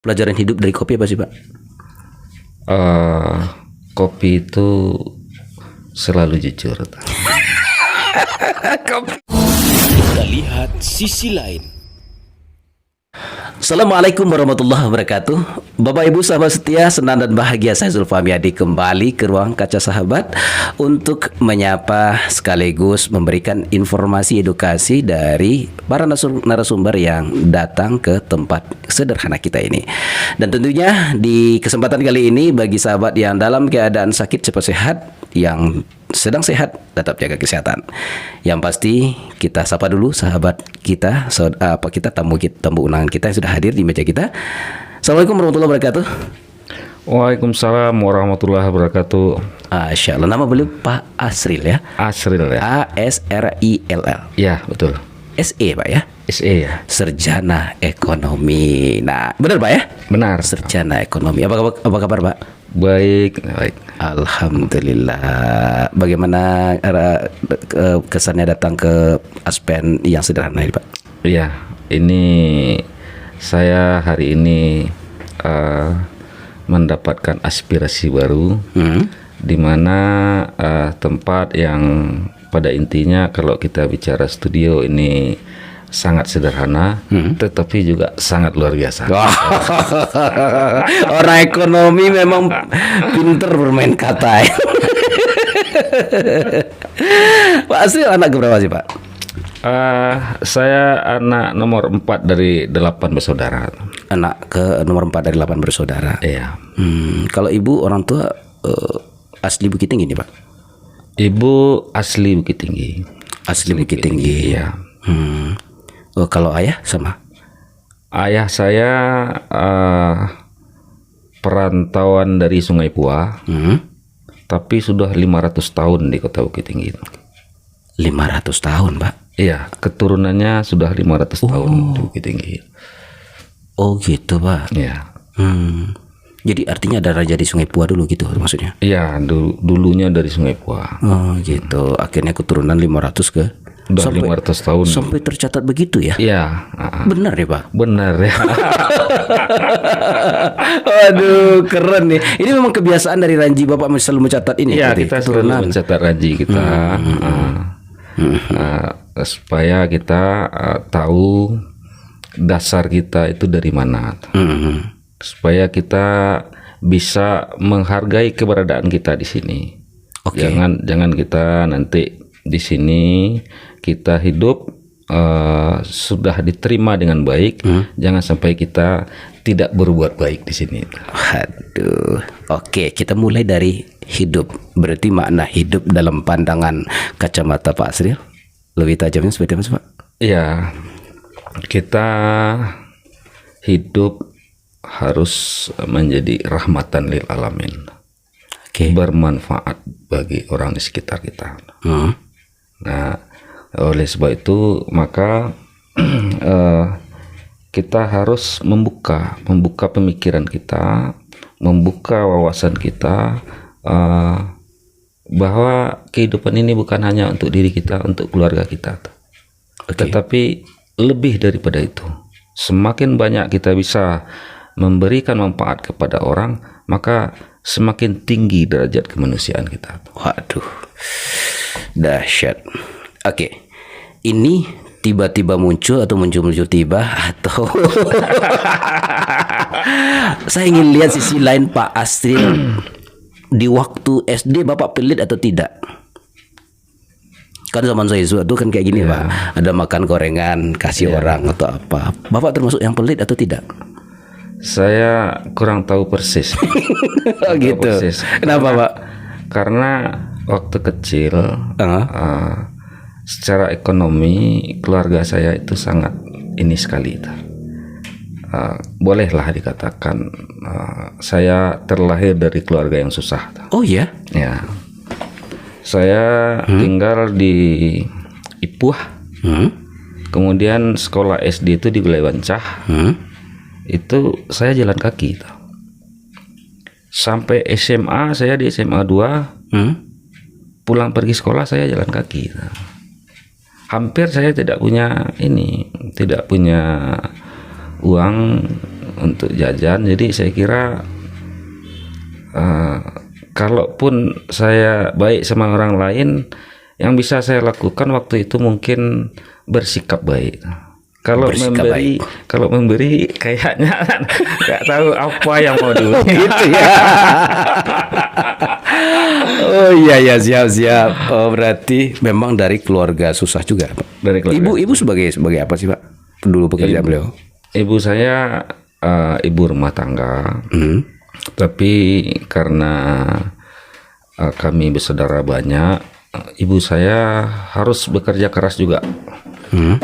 Pelajaran hidup dari kopi apa sih, Pak? Eh, Kopi itu selalu jujur. Kita lihat sisi lain. Assalamualaikum warahmatullahi wabarakatuh. Bapak Ibu sahabat setia, senang dan bahagia saya Zulfami Adi kembali ke ruang kaca sahabat untuk menyapa sekaligus memberikan informasi edukasi dari para narasumber yang datang ke tempat sederhana kita ini. Dan tentunya di kesempatan kali ini bagi sahabat yang dalam keadaan sakit cepat sehat, yang sedang sehat tetap jaga kesehatan. Yang pasti kita sapa dulu sahabat kita, tamu undangan kita yang sudah hadir di meja kita. Assalamualaikum warahmatullahi wabarakatuh. Waalaikumsalam warahmatullahi wabarakatuh. Masya Allah, nama beliau Pak Asril ya? Asril ya? ASRILL. Ya betul. SE Pak ya? SE ya. Sarjana Ekonomi. Nah, benar Pak ya? Benar. Sarjana Ekonomi. Apa kabar Pak? Baik, baik. Alhamdulillah. Bagaimana kesannya datang ke Aspen yang sederhana ini Pak? Iya, ini saya hari ini mendapatkan aspirasi baru, di mana tempat yang pada intinya kalau kita bicara studio ini sangat sederhana, tetapi juga sangat luar biasa. Orang ekonomi memang pinter bermain kata ya. Pak Asri anak keberapa sih Pak? Saya anak nomor 4 dari 8 bersaudara. Anak ke nomor 4 dari 8 bersaudara. Iya. Kalau ibu orang tua asli Bukit Tinggi nih Pak? Ibu asli Bukit Tinggi. Asli Bukit Tinggi. Iya. Oh, kalau ayah sama? Ayah saya perantauan dari Sungai Pua, tapi sudah 500 tahun di Kota Bukit Tinggi. 500 tahun Pak? Iya, keturunannya sudah 500 tahun di Bukit Tinggi. Oh gitu Pak? Iya. Jadi artinya ada raja di Sungai Pua dulu gitu maksudnya? Iya, dulunya dari Sungai Pua. Oh gitu, akhirnya keturunan 500 ke? Udah 500 tahun. Sampai tercatat begitu ya? Iya. Benar ya Pak? Benar ya. Aduh, keren nih. Ini memang kebiasaan dari Ranji Bapak selalu mencatat ini. Iya, kita selalu mencatat ranji kita. Supaya kita tahu dasar kita itu dari mana. Supaya kita bisa menghargai keberadaan kita di sini. Jangan kita nanti di sini kita hidup sudah diterima dengan baik, jangan sampai kita tidak berbuat baik di sini. Aduh. Oke, kita mulai dari hidup. Berarti makna hidup dalam pandangan kacamata Pak Asril lebih tajamnya seperti apa Pak? Iya, kita hidup harus menjadi rahmatan lil alamin. Bermanfaat bagi orang di sekitar kita. Nah, oleh sebab itu maka kita harus membuka pemikiran kita, membuka wawasan kita, bahwa kehidupan ini bukan hanya untuk diri kita, untuk keluarga kita, tetapi lebih daripada itu. Semakin banyak kita bisa memberikan manfaat kepada orang, maka semakin tinggi derajat kemanusiaan kita. Waduh, dahsyat. Oke, ini tiba-tiba muncul atau muncul tiba atau saya ingin lihat sisi lain Pak Asril. Di waktu SD Bapak pelit atau tidak? Kan zaman saya itu kan kayak gini Pak, ada makan gorengan kasih orang atau apa. Bapak termasuk yang pelit atau tidak? Saya kurang tahu persis. Oh gitu. Persis. Kenapa Pak? Karena waktu kecil secara ekonomi keluarga saya itu sangat ini sekali. Bolehlah dikatakan saya terlahir dari keluarga yang susah. Oh ya? Ya. Saya tinggal di Ipuah. Kemudian sekolah SD itu di Gelewancah. Itu saya jalan kaki. Sampai SMA saya di SMA 2. Pulang pergi sekolah saya jalan kaki. Hampir saya tidak punya uang untuk jajan. Jadi saya kira kalaupun saya baik sama orang lain, yang bisa saya lakukan waktu itu mungkin bersikap baik. Kalau Bersikap memberi, kalau memberi kayaknya nggak tahu apa yang mau diberi. Gitu ya. Oh iya ya, siap. Oh, berarti memang dari keluarga susah juga, Pak. Dari keluarga. Ibu sebagai apa sih, Pak? Dulu pekerjaan beliau. Ibu saya ibu rumah tangga, tapi karena kami bersaudara banyak, ibu saya harus bekerja keras juga,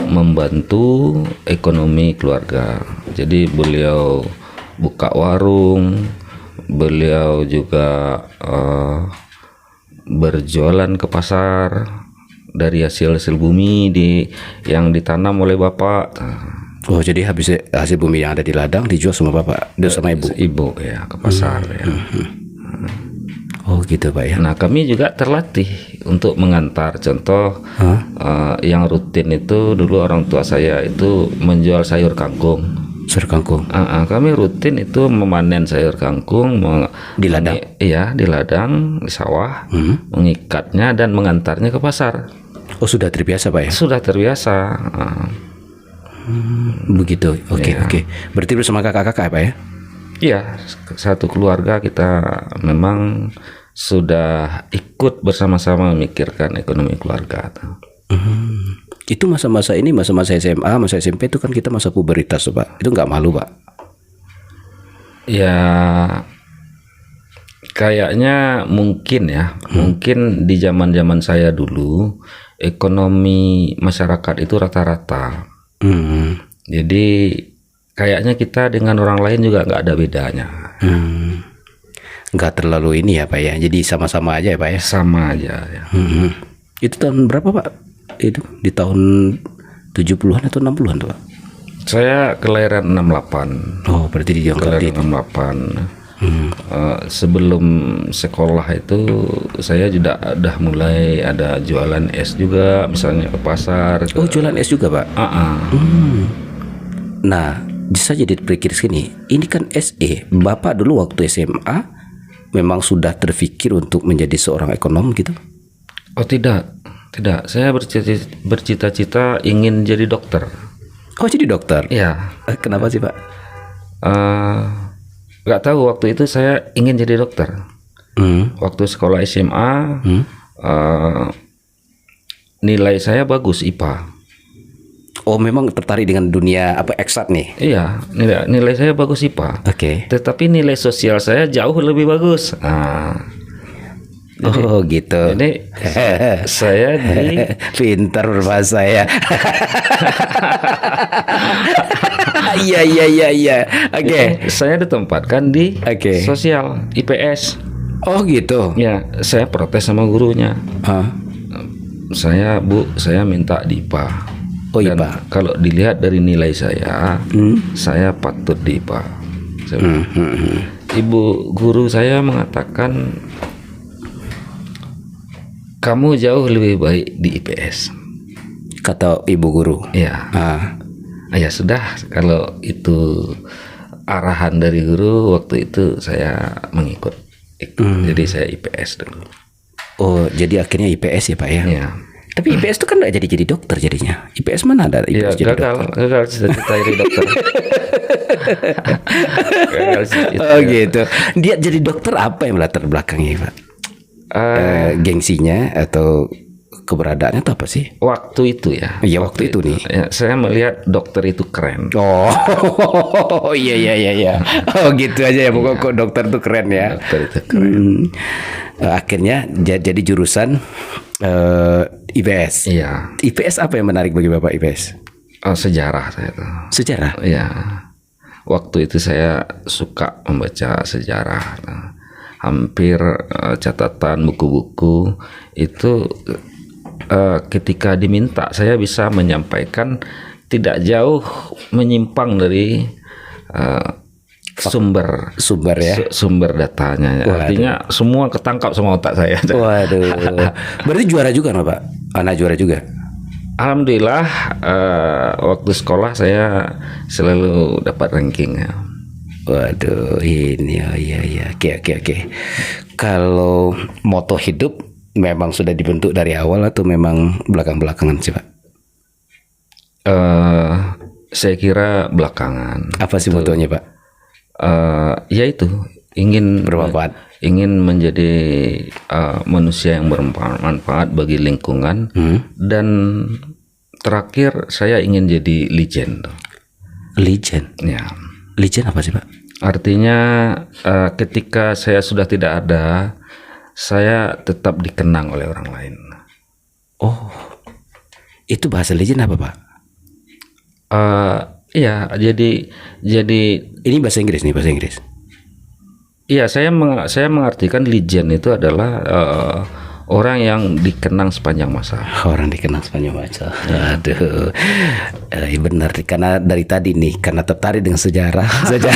membantu ekonomi keluarga. Jadi beliau buka warung, beliau juga berjualan ke pasar dari hasil bumi yang ditanam oleh bapak. Oh, jadi habis hasil bumi yang ada di ladang dijual sama bapak, sama ibu. Ibu ya ke pasar ya. Oh gitu, Pak ya. Nah, kami juga terlatih untuk mengantar. Contoh yang rutin itu dulu orang tua saya itu menjual sayur kangkung. Sayur kangkung. Kami rutin itu memanen sayur kangkung Di ladang? Iya, di ladang, di sawah, mengikatnya dan mengantarnya ke pasar. Oh, sudah terbiasa, Pak ya. Sudah terbiasa. Begitu. Oke. Berarti bersama kakak-kakak, Pak ya. Iya, satu keluarga kita memang sudah ikut bersama-sama memikirkan ekonomi keluarga. Itu masa-masa ini, masa-masa SMA, masa SMP itu kan kita masa pubertas, tuh, Pak. Itu nggak malu, Pak? Ya, kayaknya mungkin mungkin di zaman-zaman saya dulu ekonomi masyarakat itu rata-rata. Jadi kayaknya kita dengan orang lain juga nggak ada bedanya. Nggak terlalu ini ya, Pak ya. Jadi sama-sama aja ya, Pak ya. Sama aja ya. Itu tahun berapa, Pak? Itu di tahun 70-an atau 60-an tuh, Pak? Saya kelahiran 68. Oh, berarti di Jakarta itu. Kelahiran 68. Sebelum sekolah itu saya juga udah mulai ada jualan es juga, misalnya ke pasar. Oh, jualan es juga, Pak? Nah, bisa jadi berpikir sini, ini kan SE. Bapak dulu waktu SMA memang sudah terpikir untuk menjadi seorang ekonom gitu? Oh tidak. Saya bercita-cita ingin jadi dokter. Oh, jadi dokter? Iya. Kenapa sih, Pak? Nggak tahu, waktu itu saya ingin jadi dokter. Waktu sekolah SMA, nilai saya bagus IPA. Oh, memang tertarik dengan dunia apa eksat nih? Iya, nilai saya bagus IPA. Oke. Tetapi nilai sosial saya jauh lebih bagus. Oh gitu. Jadi saya pintar berbahasa ya. Iya. Oke. Saya ditempatkan di sosial IPS. Oh gitu. Ya, saya protes sama gurunya. Saya minta di IPA. Oh, Dan IPA. kalau dilihat dari nilai saya patut di IPA. Ibu guru saya mengatakan, kamu jauh lebih baik di IPS, kata ibu guru. Ya. Ya sudah, kalau itu arahan dari guru, waktu itu saya mengikut. Jadi saya IPS dulu. Oh, jadi akhirnya IPS ya, Pak ya? Ya. Tapi IPS itu kan nggak jadi dokter jadinya. IPS mana ada IPS jadi dokter? Gagal cita-cita jadi dokter. Gagal cita-cita. Oh gitu. Dia jadi dokter apa yang latar belakangnya, Pak? Gengsinya atau keberadaannya atau apa sih? Waktu itu ya. Iya, waktu itu nih. Ya, saya melihat dokter itu keren. Oh, iya. Oh gitu aja ya, pokoknya dokter itu keren ya. Dokter itu keren. Akhirnya jadi jurusan IPS. Iya. IPS apa yang menarik bagi Bapak IPS? Sejarah saya tuh. Sejarah? Iya. Waktu itu saya suka membaca sejarah. Hampir catatan buku-buku itu ketika diminta saya bisa menyampaikan tidak jauh menyimpang dari sumber ya, sumber datanya. Waduh. Artinya semua ketangkap sama otak saya. Waduh. Berarti juara juga, Pak? Anak juara juga? Alhamdulillah, waktu sekolah saya selalu dapat ranking ya. Waduh, ini oh iya. Oke. Kalau moto hidup memang sudah dibentuk dari awal atau memang belakang-belakangan sih, Pak? Saya kira belakangan. Apa sih motonya, Pak? Yaitu ingin Bermanfaat. ingin menjadi manusia yang bermanfaat bagi lingkungan, dan terakhir saya ingin jadi legend. Legend. Ya, Legend apa sih, Pak? artinya ketika saya sudah tidak ada, saya tetap dikenang oleh orang lain. Oh, itu bahasa legend apa, Pak? Iya, jadi Ini bahasa Inggris nih, bahasa Inggris. iya, saya mengartikan legend itu adalah orang yang dikenang sepanjang masa. Orang dikenal sepanjang masa. Aduh, benar karena dari tadi nih karena tertarik dengan sejarah saja.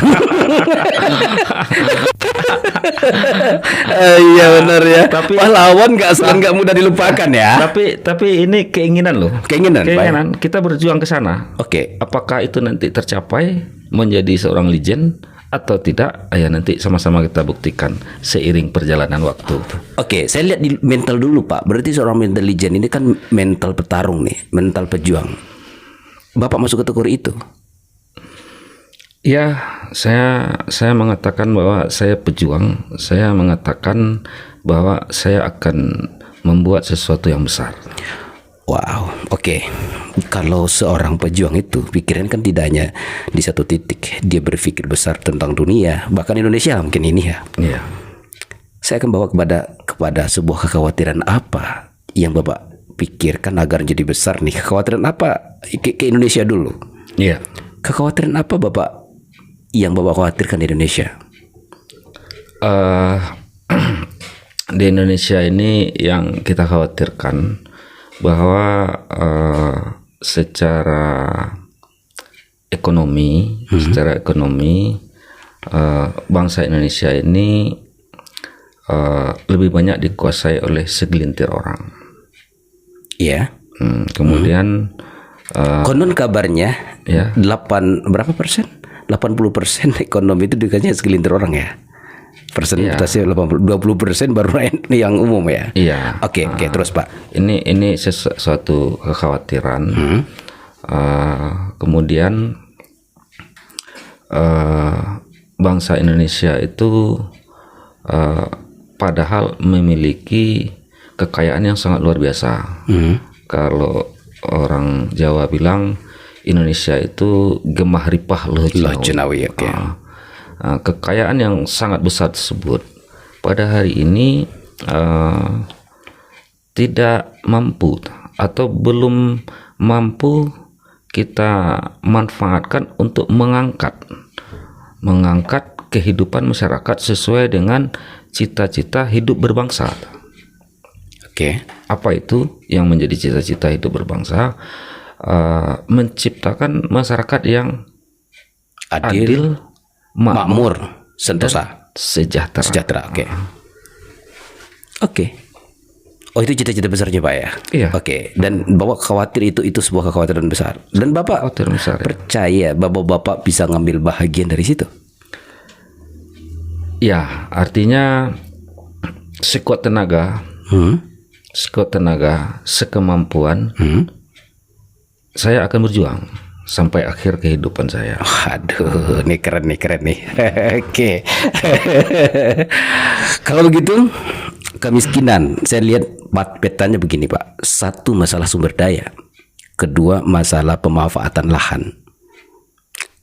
Iya benar ya. Tapi- pahlawan nggak mudah dilupakan ya. Tapi ini keinginan loh. Keinginan, Pak. Kita berjuang ke sana. Oke. Apakah itu nanti tercapai menjadi seorang legend atau tidak? Ya nanti sama-sama kita buktikan seiring perjalanan waktu. Oke, saya lihat di mental dulu, Pak. Berarti seorang mental legend ini kan mental petarung nih, mental pejuang. Bapak masuk kategori itu. Ya, saya mengatakan bahwa saya pejuang. Saya mengatakan bahwa saya akan membuat sesuatu yang besar. Wow, oke. Kalau seorang pejuang itu pikiran kan tidak hanya di satu titik. Dia berpikir besar tentang dunia, bahkan Indonesia mungkin ini ya. Iya. Saya akan bawa kepada sebuah kekhawatiran apa yang Bapak pikirkan agar jadi besar nih. Kekhawatiran apa ke Indonesia dulu? Iya. Kekhawatiran apa Bapak yang Bapak khawatirkan di Indonesia? Di Indonesia ini yang kita khawatirkan bahwa secara ekonomi, bangsa Indonesia ini lebih banyak dikuasai oleh segelintir orang. Iya. Kemudian Konon kabarnya ya. 80% ekonomi itu dikasihnya segelintir orang ya. Persentase 20% baru yang umum ya. Iya. Oke, terus Pak. Ini sesuatu kekhawatiran. Kemudian bangsa Indonesia itu padahal memiliki kekayaan yang sangat luar biasa. Kalau orang Jawa bilang Indonesia itu gemah ripah loh Jenawi, oke. Kekayaan yang sangat besar tersebut pada hari ini tidak mampu atau belum mampu kita manfaatkan untuk mengangkat kehidupan masyarakat sesuai dengan cita-cita hidup berbangsa. Oke. Apa itu yang menjadi cita-cita hidup berbangsa? Menciptakan masyarakat yang adil, makmur, sentosa, sejahtera. Oke. Oh, itu cita-cita besarnya Pak ya? Iya. Oke. Dan Bapak khawatir itu sebuah kekhawatiran besar. Dan Bapak Kekhawatiran besar, ya. percaya bahwa Bapak bisa ngambil bahagian dari situ? Ya, artinya sekuat tenaga, sekemampuan, saya akan berjuang sampai akhir kehidupan saya. Aduh, ini keren nih. Oke. Kalau begitu, kemiskinan, saya lihat petanya begini Pak. Satu, masalah sumber daya. Kedua, masalah pemanfaatan lahan.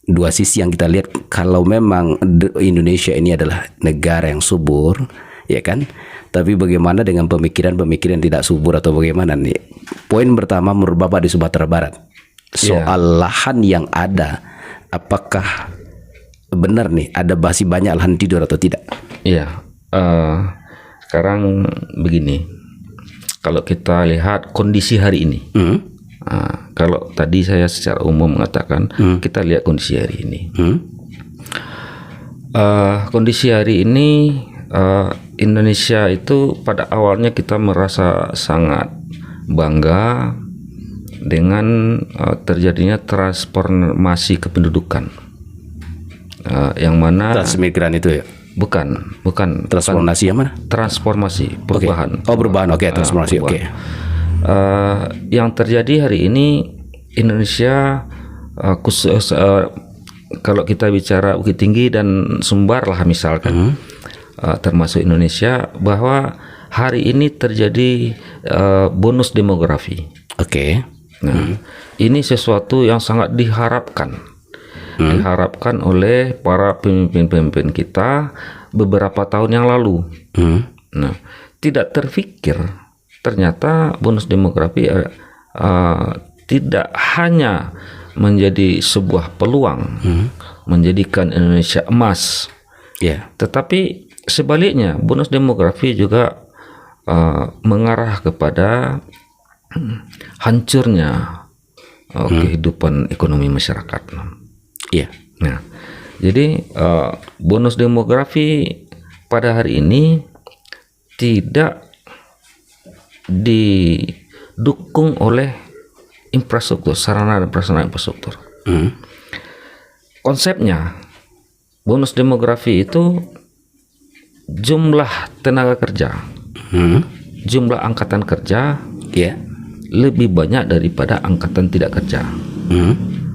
Dua sisi yang kita lihat. Kalau memang Indonesia ini adalah negara yang subur, ya kan? Tapi bagaimana dengan pemikiran tidak subur atau bagaimana nih? Poin pertama menurut Bapak di Sumatera Barat. Soal lahan yang ada, apakah benar nih ada masih banyak lahan tidur atau tidak? Iya, sekarang begini, kalau kita lihat kondisi hari ini, kalau tadi saya secara umum mengatakan kita lihat kondisi hari ini, kondisi hari ini Indonesia itu pada awalnya kita merasa sangat bangga dengan terjadinya transformasi kependudukan. yang mana Transmigran itu ya. bukan Transformasi yang mana? transformasi Oke. perubahan. Oh, perubahan. Oke, transformasi. Oke. Yang terjadi hari ini Indonesia khusus kalau kita bicara Bukit Tinggi dan Sumbar lah misalkan, termasuk Indonesia, bahwa hari ini terjadi bonus demografi. Oke. Nah, ini sesuatu yang sangat diharapkan oleh para pemimpin-pemimpin kita beberapa tahun yang lalu. Nah, tidak terfikir ternyata bonus demografi tidak hanya menjadi sebuah peluang menjadikan Indonesia emas, tetapi sebaliknya bonus demografi juga mengarah kepada hancurnya kehidupan ekonomi masyarakat. Nah, jadi bonus demografi pada hari ini tidak didukung oleh infrastruktur, sarana dan prasarana infrastruktur. Konsepnya bonus demografi itu jumlah tenaga kerja, jumlah angkatan kerja lebih banyak daripada angkatan tidak kerja.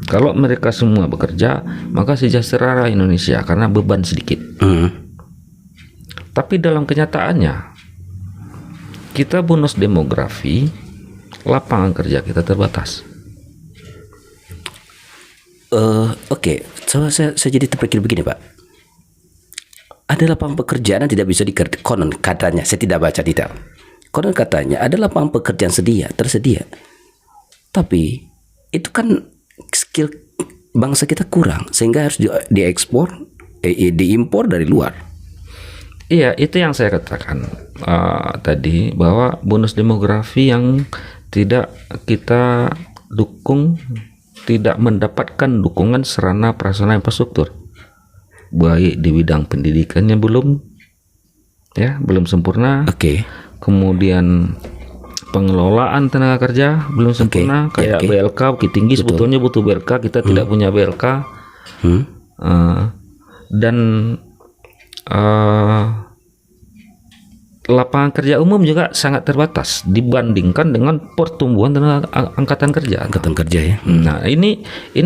Kalau mereka semua bekerja, maka sejahtera Indonesia karena beban sedikit. Tapi dalam kenyataannya, kita bonus demografi, lapangan kerja kita terbatas. Oke, so, saya jadi terpikir begini, Pak. Ada lapangan pekerjaan yang tidak bisa konon katanya, saya tidak baca detail. Konon katanya ada lapangan pekerjaan tersedia. Tapi itu kan skill bangsa kita kurang sehingga harus diekspor, diimpor dari luar. Iya, itu yang saya katakan tadi, bahwa bonus demografi yang tidak kita dukung, tidak mendapatkan dukungan sarana prasarana infrastruktur, baik di bidang pendidikannya belum sempurna. Kemudian pengelolaan tenaga kerja belum sempurna, kayak BLK Bukit Tinggi. Sebetulnya butuh BLK, kita tidak punya BLK. Dan lapangan kerja umum juga sangat terbatas dibandingkan dengan pertumbuhan tenaga angkatan kerja. Nah, ini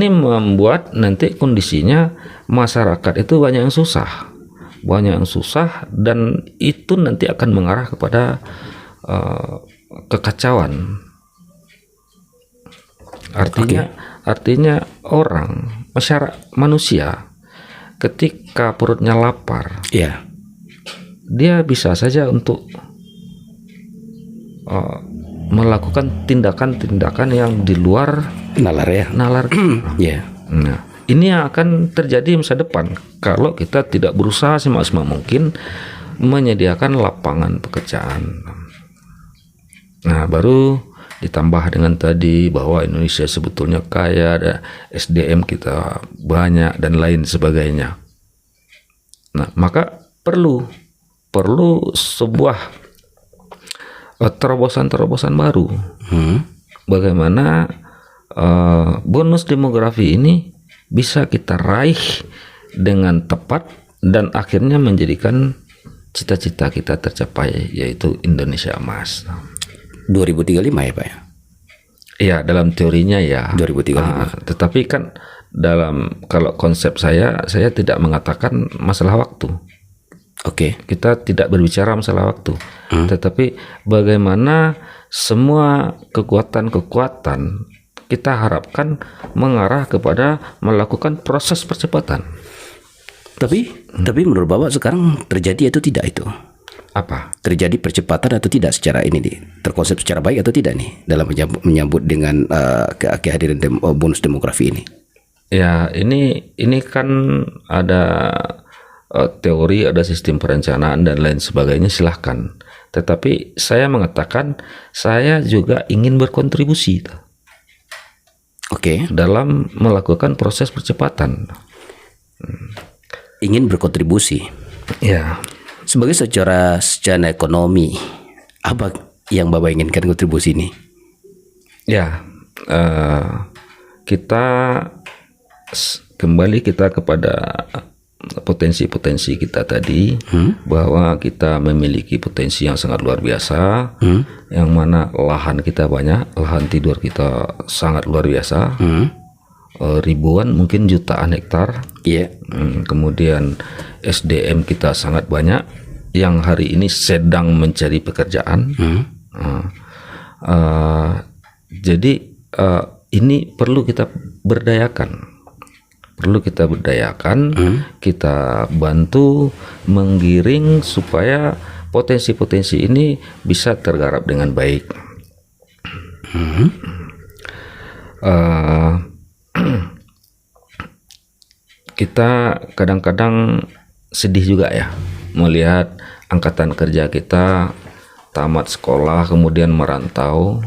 membuat nanti kondisinya masyarakat itu banyak yang susah, dan itu nanti akan mengarah kepada kekacauan. Artinya manusia ketika perutnya lapar, dia bisa saja untuk melakukan tindakan-tindakan yang di luar nalar. Nah, ini yang akan terjadi masa depan kalau kita tidak berusaha semaksimal mungkin menyediakan lapangan pekerjaan. Nah, baru ditambah dengan tadi bahwa Indonesia sebetulnya kaya, ada SDM kita banyak dan lain sebagainya. Nah, maka perlu sebuah terobosan baru. Bagaimana bonus demografi ini bisa kita raih dengan tepat dan akhirnya menjadikan cita-cita kita tercapai, yaitu Indonesia emas. 2035 ya, Pak ya? Iya, dalam teorinya ya 2035. Tetapi kan kalau konsep saya tidak mengatakan masalah waktu. Kita tidak berbicara masalah waktu, tetapi bagaimana semua kekuatan kita harapkan mengarah kepada melakukan proses percepatan. Tapi menurut Bapak sekarang terjadi atau tidak itu? Apa? Terjadi percepatan atau tidak secara terkonsep secara baik atau tidak nih dalam menyambut dengan kehadiran bonus demografi ini? Ya, ini kan ada teori, ada sistem perencanaan dan lain sebagainya, silahkan. Tetapi saya mengatakan saya juga ingin berkontribusi dalam melakukan proses percepatan. Ingin berkontribusi. Ya. Sebagai secara ekonomi, apa yang Bapak inginkan kontribusi ini? Ya, kita kembali kepada potensi-potensi kita tadi, bahwa kita memiliki potensi yang sangat luar biasa, yang mana lahan kita banyak, lahan tidur kita sangat luar biasa, ribuan mungkin jutaan hektar. Iya. Kemudian SDM kita sangat banyak yang hari ini sedang mencari pekerjaan. Jadi ini perlu kita berdayakan. Kita bantu menggiring supaya potensi-potensi ini bisa tergarap dengan baik. Kita kadang-kadang sedih juga ya melihat angkatan kerja kita tamat sekolah kemudian merantau,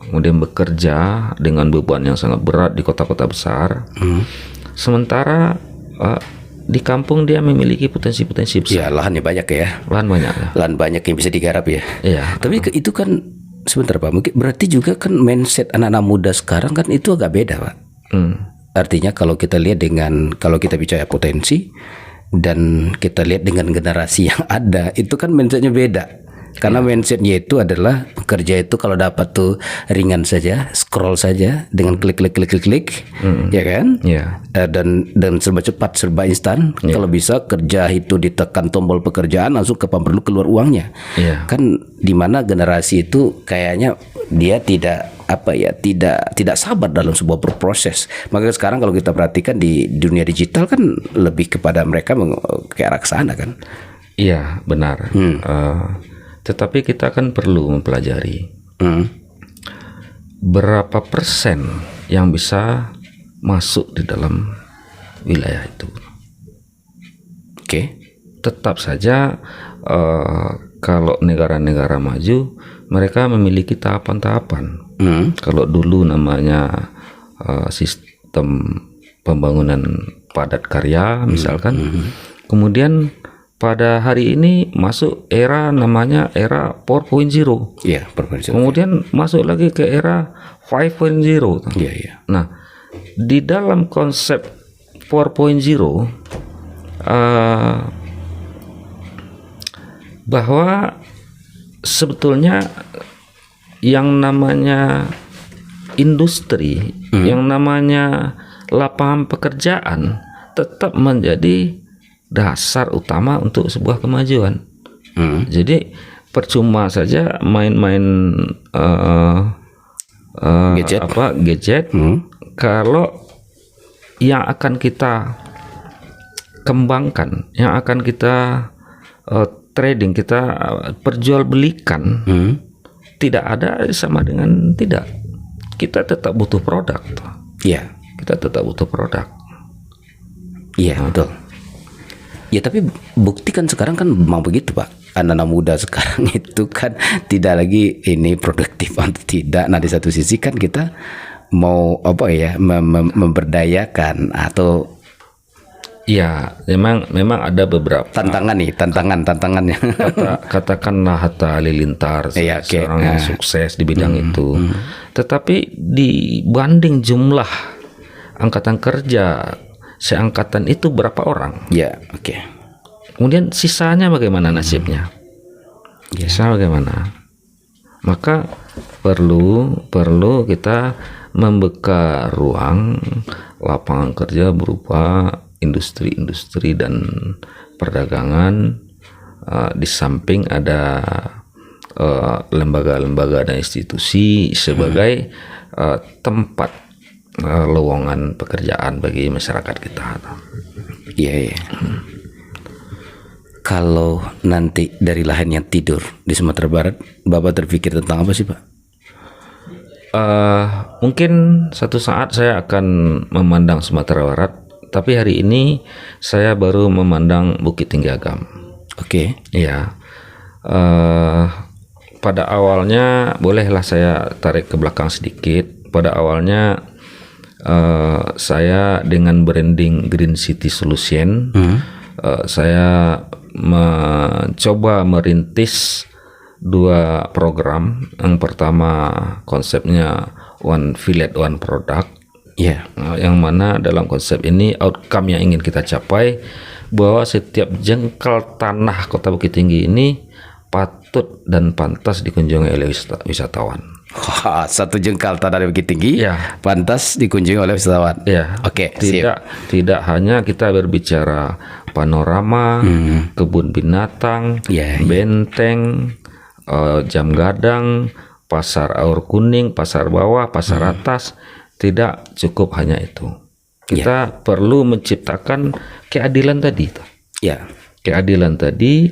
kemudian bekerja dengan beban yang sangat berat di kota-kota besar. Sementara di kampung dia memiliki potensi-potensi besar. Ya, lahannya banyak ya. Lahan banyak. Lahan banyak yang bisa digarap ya. Iya. Tapi itu kan sebentar Pak, mungkin berarti juga kan mindset anak-anak muda sekarang kan itu agak beda Pak. Artinya kalau kita lihat kalau kita bicara potensi dan kita lihat dengan generasi yang ada, itu kan mindsetnya beda. Karena mindsetnya itu adalah bekerja itu kalau dapat tuh ringan saja, scroll saja dengan klik, ya kan? Iya. Dan serba cepat, serba instan. Kalau bisa kerja itu ditekan tombol pekerjaan langsung kapan perlu keluar uangnya. Iya. Kan dimana generasi itu kayaknya dia tidak sabar dalam sebuah proses. Makanya sekarang kalau kita perhatikan di dunia digital kan lebih kepada mereka ke arah sana kan. Iya, benar. Tetapi kita kan perlu mempelajari berapa persen yang bisa masuk di dalam wilayah itu. Oke. Tetap saja kalau negara-negara maju mereka memiliki tahapan-tahapan. Kalau dulu namanya sistem pembangunan padat karya misalkan, kemudian pada hari ini masuk era namanya era 4.0. Iya, 4.0. Kemudian masuk lagi ke era 5.0. Iya. Nah, di dalam konsep 4.0 bahwa sebetulnya yang namanya industri, yang namanya lapangan pekerjaan tetap menjadi dasar utama untuk sebuah kemajuan. Jadi percuma saja main-main gadget kalau yang akan kita kembangkan, yang akan kita trading, kita perjualbelikan tidak ada sama dengan tidak. Kita tetap butuh produk. Iya. Kita tetap butuh produk. Iya, betul. Ya tapi bukti kan sekarang kan memang begitu Pak. Anak-anak muda sekarang itu kan tidak lagi ini produktif atau tidak. Nah di satu sisi kan kita mau memberdayakan atau ya memang ada beberapa tantangannya. Katakanlah Hatta Halilintar seorang yang sukses di bidang itu. Tetapi dibanding jumlah angkatan kerja seangkatan itu berapa orang? Ya, oke. Kemudian sisanya bagaimana nasibnya? Sisa bagaimana? Maka perlu kita membuka ruang lapangan kerja berupa industri-industri dan perdagangan. Di samping ada lembaga-lembaga dan institusi sebagai tempat lowongan pekerjaan bagi masyarakat kita. Iya. Kalau nanti dari lahan yang tidur di Sumatera Barat, Bapak terpikir tentang apa sih Pak? Mungkin satu saat saya akan memandang Sumatera Barat, tapi hari ini saya baru memandang Bukit Tinggi Agam. Oke. Iya. Pada awalnya bolehlah saya tarik ke belakang sedikit. Pada awalnya saya dengan branding Green City Solution, saya mencoba merintis dua program. Yang pertama konsepnya One Village One Product, Iya. Yang mana dalam konsep ini outcome yang ingin kita capai bahwa setiap jengkal tanah Kota Bukit Tinggi ini patut dan pantas dikunjungi oleh wisatawan. Wah, satu jengkal tanah di Bukit Tinggi Ya. pantas dikunjungi oleh wisatawan. Ya, Oke, sip. tidak hanya kita berbicara panorama, kebun binatang, Ya, benteng, jam gadang, pasar Aur Kuning, pasar bawah, pasar atas, tidak cukup hanya itu. Kita perlu menciptakan keadilan tadi. Ya. Keadilan tadi,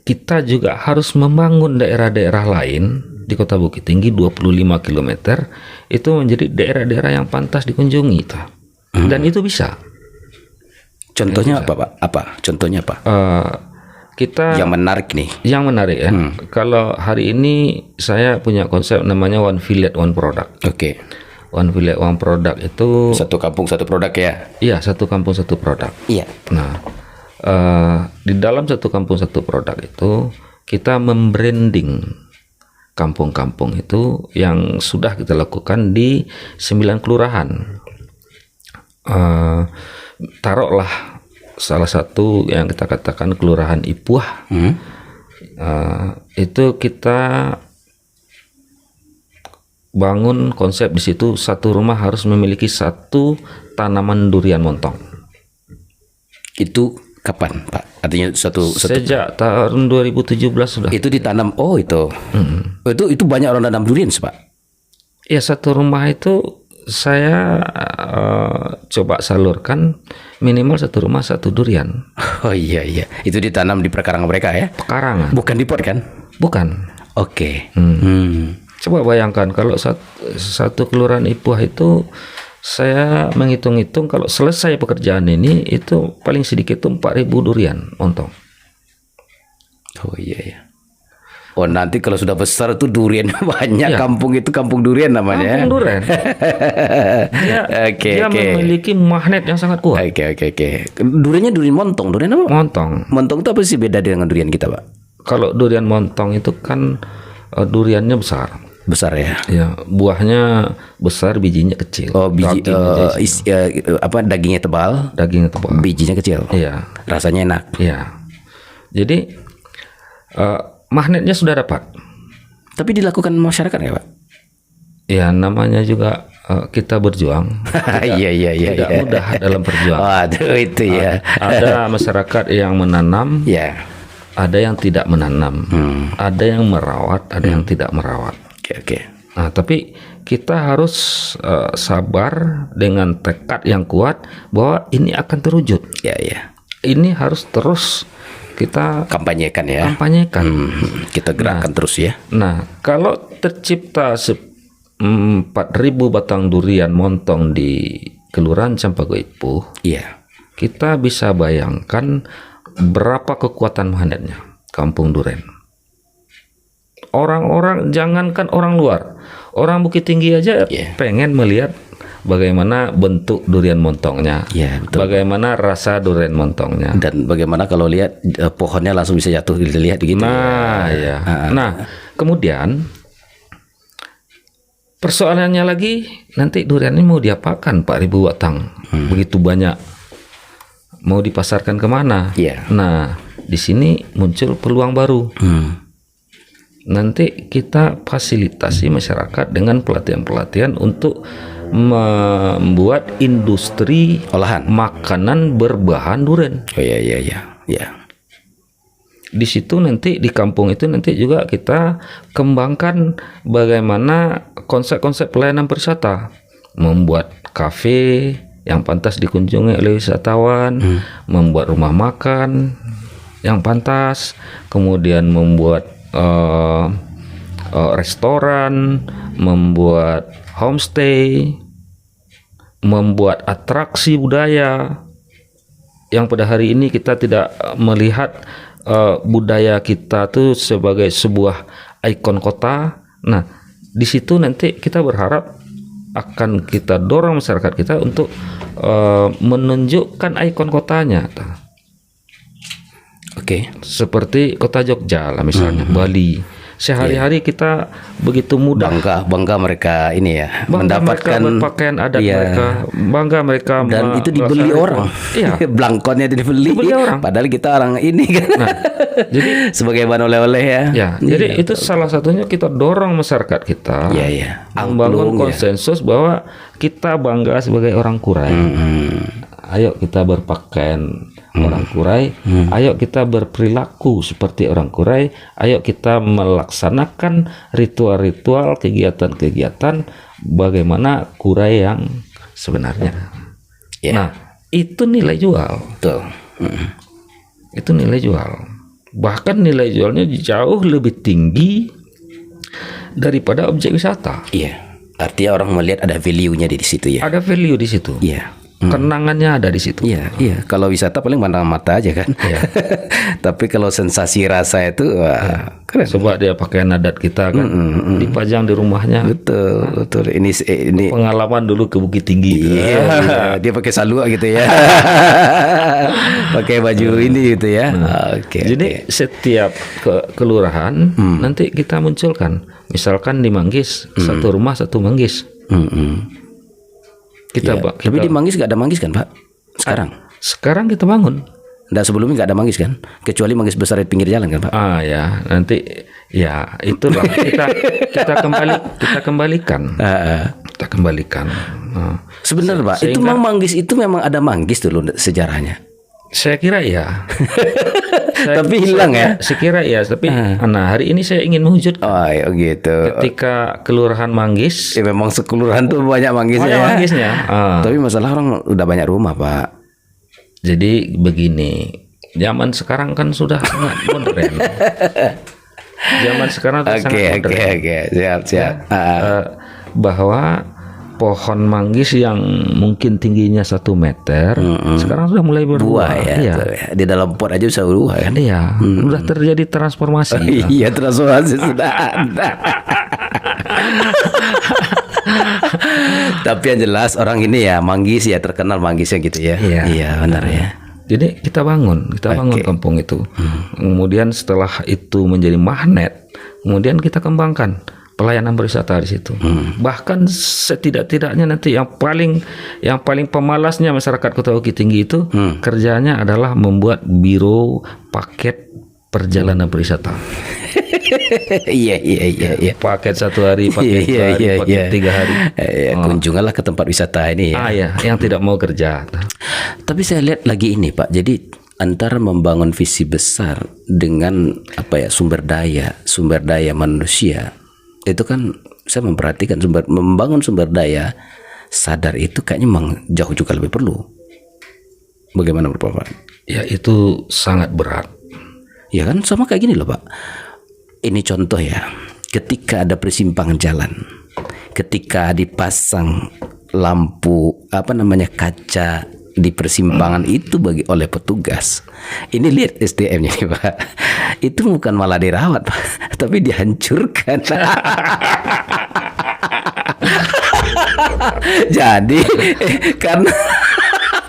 kita juga harus membangun daerah-daerah lain di Kota Bukit Tinggi 25 km itu menjadi daerah-daerah yang pantas dikunjungi. Dan itu bisa. Contohnya apa, Pak? Apa? Contohnya apa? Kita Yang menarik nih. yang menarik ya. Kalau hari ini saya punya konsep namanya One Village One Product. Oke. One Village One Product itu Satu kampung satu produk ya. iya, satu kampung satu produk. Iya. Nah, di dalam satu kampung satu produk itu kita membranding kampung-kampung itu yang sudah kita lakukan di 9 kelurahan. Taruhlah salah satu yang kita katakan Kelurahan Ipuah. Itu kita bangun konsep di situ, satu rumah harus memiliki satu tanaman durian montong. Itu kapan, Pak? Artinya satu Sejak tahun 2017 sudah. itu ditanam. Oh, itu. Itu banyak orang tanam durian, Pak. Ya, satu rumah itu saya coba salurkan minimal satu rumah satu durian. Oh iya. Itu ditanam di perkarangan mereka ya. Pekarangan. Bukan di pot kan? Bukan. Oke. Coba bayangkan kalau satu kelurahan Ipuah itu saya menghitung-hitung kalau selesai pekerjaan ini itu paling sedikit tuh 4.000 durian montong. Oh iya. Oh, nanti kalau sudah besar itu durian banyak. Iya. Kampung itu kampung durian namanya. Kampung durian. Dia memiliki magnet yang sangat kuat. Oke. Duriannya durian montong. Durian apa? Montong. Montong itu apa sih beda dengan durian kita, Pak? Kalau durian montong itu kan duriannya besar. Besar ya. Ya, buahnya besar, bijinya kecil. Oh, biji Dagingnya dagingnya tebal, dagingnya tebal. bijinya kecil. Iya. Rasanya enak. Iya. Jadi magnetnya sudah dapat. Tapi dilakukan masyarakat ya, Pak? Ya, namanya juga kita berjuang. Iya. Tidak mudah dalam perjuangan. Waduh, itu ya. Ada masyarakat yang menanam, Ya. ada yang tidak menanam, ada yang merawat, ada yang tidak merawat. Oke. Nah, tapi kita harus sabar dengan tekad yang kuat bahwa ini akan terwujud. Ya. Ini harus terus kita Kampanyekan ya. kampanyekan. Kita gerakkan terus ya. Nah, kalau tercipta 4.000 batang durian montong di Kelurahan Campago Ipuh, Iya. kita bisa bayangkan berapa kekuatan magnetnya kampung durian. Orang-orang, jangankan orang luar, orang Bukit Tinggi aja pengen melihat bagaimana bentuk durian montongnya, Iya, betul. bagaimana rasa durian montongnya. Dan bagaimana kalau lihat pohonnya langsung bisa jatuh dilihat gitu. Nah, ya. Nah, kemudian persoalannya lagi nanti durian ini mau diapakan 4.000 batang, begitu banyak, mau dipasarkan kemana? Iya. Nah, di sini muncul peluang baru. Nanti kita fasilitasi masyarakat dengan pelatihan-pelatihan untuk membuat industri Olahan. makanan berbahan durian. Oh iya. Di situ nanti di kampung itu nanti juga kita kembangkan bagaimana konsep-konsep pelayanan perwisata, membuat kafe yang pantas dikunjungi oleh wisatawan, membuat rumah makan yang pantas, kemudian membuat restoran, membuat homestay, membuat atraksi budaya yang pada hari ini kita tidak melihat budaya kita tuh sebagai sebuah ikon kota. Nah, di situ nanti kita berharap akan kita dorong masyarakat kita untuk menunjukkan ikon kotanya. Oke. Seperti kota Jogja lah misalnya, Bali. sehari-hari kita begitu mudah. Bangga mereka ini ya, Bangga mendapatkan mereka berpakaian adat iya. mereka, bangga mereka Dan itu dibeli melaksanakan orang. Iya. Belangkonnya itu dibeli orang. Padahal kita orang ini kan. Nah, jadi sebagai bahan oleh-oleh ya. ya, jadi itu salah satunya kita dorong masyarakat kita Iya, iya. membangun Angklung, ya. konsensus bahwa kita bangga sebagai orang Kurai. Ayo kita berpakaian orang Kurai, ayo kita berperilaku seperti orang Kurai, ayo kita melaksanakan ritual-ritual, kegiatan-kegiatan bagaimana Kurai yang sebenarnya. Ya. Nah, itu nilai jual. Betul. Itu nilai jual. Bahkan nilai jualnya jauh lebih tinggi daripada objek wisata. Iya. Artinya orang melihat ada value-nya di situ ya. Ada value di situ. Iya. Kenangannya ada di situ. Iya, iya. Kalau wisata paling pandang mata aja kan. Iya. Tapi kalau sensasi rasa itu wah, keren. Coba dia pakaian adat kita kan dipajang di rumahnya. Betul, betul. Ini Pengalaman dulu ke Bukit Tinggi. iya, iya. Dia pakai salua gitu ya. Pakai baju ini gitu ya. Oke. Jadi setiap kelurahan nanti kita munculkan. Misalkan di Manggis, satu rumah satu Manggis. Kita, Iya. Tapi di Manggis nggak ada Manggis kan Pak? sekarang kita bangun. Nggak, sebelumnya nggak ada Manggis kan? Kecuali Manggis besar di pinggir jalan kan Pak? Ah ya, nanti ya itulah kita kembalikan. Kita kembalikan. Nah, Sebenarnya Pak, itu memang Manggis itu memang ada Manggis dulu sejarahnya. saya kira ya. Tapi hilang ya? Saya kira ya, tapi nah hari ini saya ingin mewujudkan Oh iya, gitu. ketika Kelurahan Manggis Ya, memang sekelurahan tuh banyak Manggisnya. banyak ya. Manggisnya. Tapi masalah orang udah banyak rumah Pak. Jadi begini, zaman sekarang kan sudah sangat modern. Zaman sekarang sudah sangat modern. Oke, siap. Bahwa pohon manggis yang mungkin tingginya 1 meter sekarang sudah mulai berbuah. Buah ya, Iya. tuh ya. Di dalam pot aja bisa buah kan? Iya, sudah terjadi transformasi. Iya, transformasi sudah ada. Tapi yang jelas orang ini ya Manggis ya, terkenal Manggisnya gitu ya. Iya, benar ya. Jadi kita bangun kampung itu. Kemudian setelah itu menjadi magnet, kemudian kita kembangkan pelayanan berwisata di situ. Bahkan setidak-tidaknya nanti yang paling pemalasnya masyarakat Kota Bukit Tinggi itu kerjanya adalah membuat biro paket perjalanan berwisata. Iya. Paket 1 hari, paket 2 hari, paket 3 hari. Kunjunganlah ke tempat wisata ini ya. Ya, yang tidak mau kerja. Tapi saya lihat lagi ini Pak. Jadi antara membangun visi besar dengan sumber daya manusia, itu kan saya memperhatikan membangun sumber daya sadar itu kayaknya memang jauh juga lebih perlu. Bagaimana Bapak? Ya itu sangat berat. Ya kan sama kayak gini loh Pak. Ini contoh ya, ketika ada persimpangan jalan, ketika dipasang lampu kaca di persimpangan itu oleh petugas. Ini lihat SDM-nya nih Pak. Itu bukan malah dirawat Pak, tapi dihancurkan. Jadi karena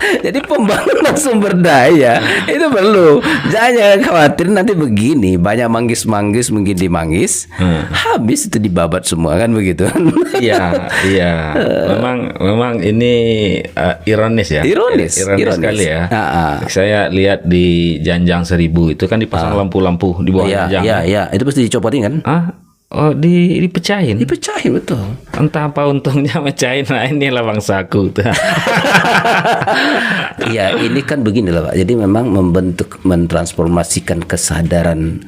jadi pembangunan sumber daya itu perlu. Jangan khawatir nanti begini, banyak manggis mungkin di Manggis, habis itu dibabat semua kan begitu. Iya. Memang ini ironis ya. Ironis sekali ya. Saya lihat di Janjang 1000 itu kan dipasang lampu-lampu di bawah Janjang. Iya, itu pasti dicopotin kan? Oh, dipecahin. Dipecahin betul. Entah apa untungnya mecahin. Nah, inilah bangsaku. Iya, ini kan begini lah Pak. Jadi memang mentransformasikan kesadaran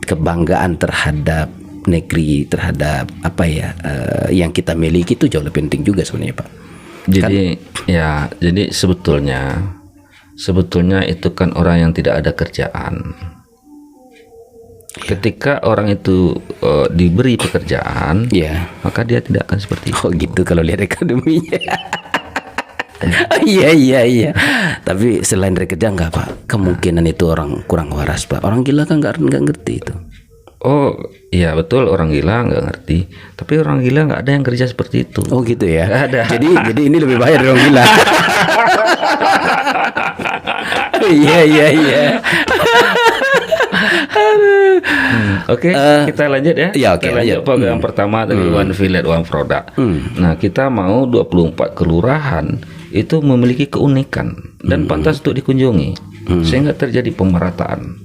kebanggaan terhadap negeri, terhadap yang kita miliki itu jauh lebih penting juga sebenarnya Pak. Jadi sebetulnya itu kan orang yang tidak ada kerjaan. Ketika orang itu diberi pekerjaan, maka dia tidak akan seperti itu. Oh gitu kalau lihat ekonominya. Iya. Tapi selain dari kerja enggak Pak, kemungkinan itu orang kurang waras Pak. Orang gila kan nggak ngerti itu. Oh iya betul, orang gila nggak ngerti. Tapi orang gila nggak ada yang kerja seperti itu. Oh gitu ya. Nggak ada. Jadi ini lebih bahaya dari orang gila. Iya. Oke, kita lanjut ya. Ya, oke, kita lanjut lanjut. program pertama dari One Village One Product. Nah, kita mau 24 kelurahan itu memiliki keunikan dan pantas untuk dikunjungi sehingga terjadi pemerataan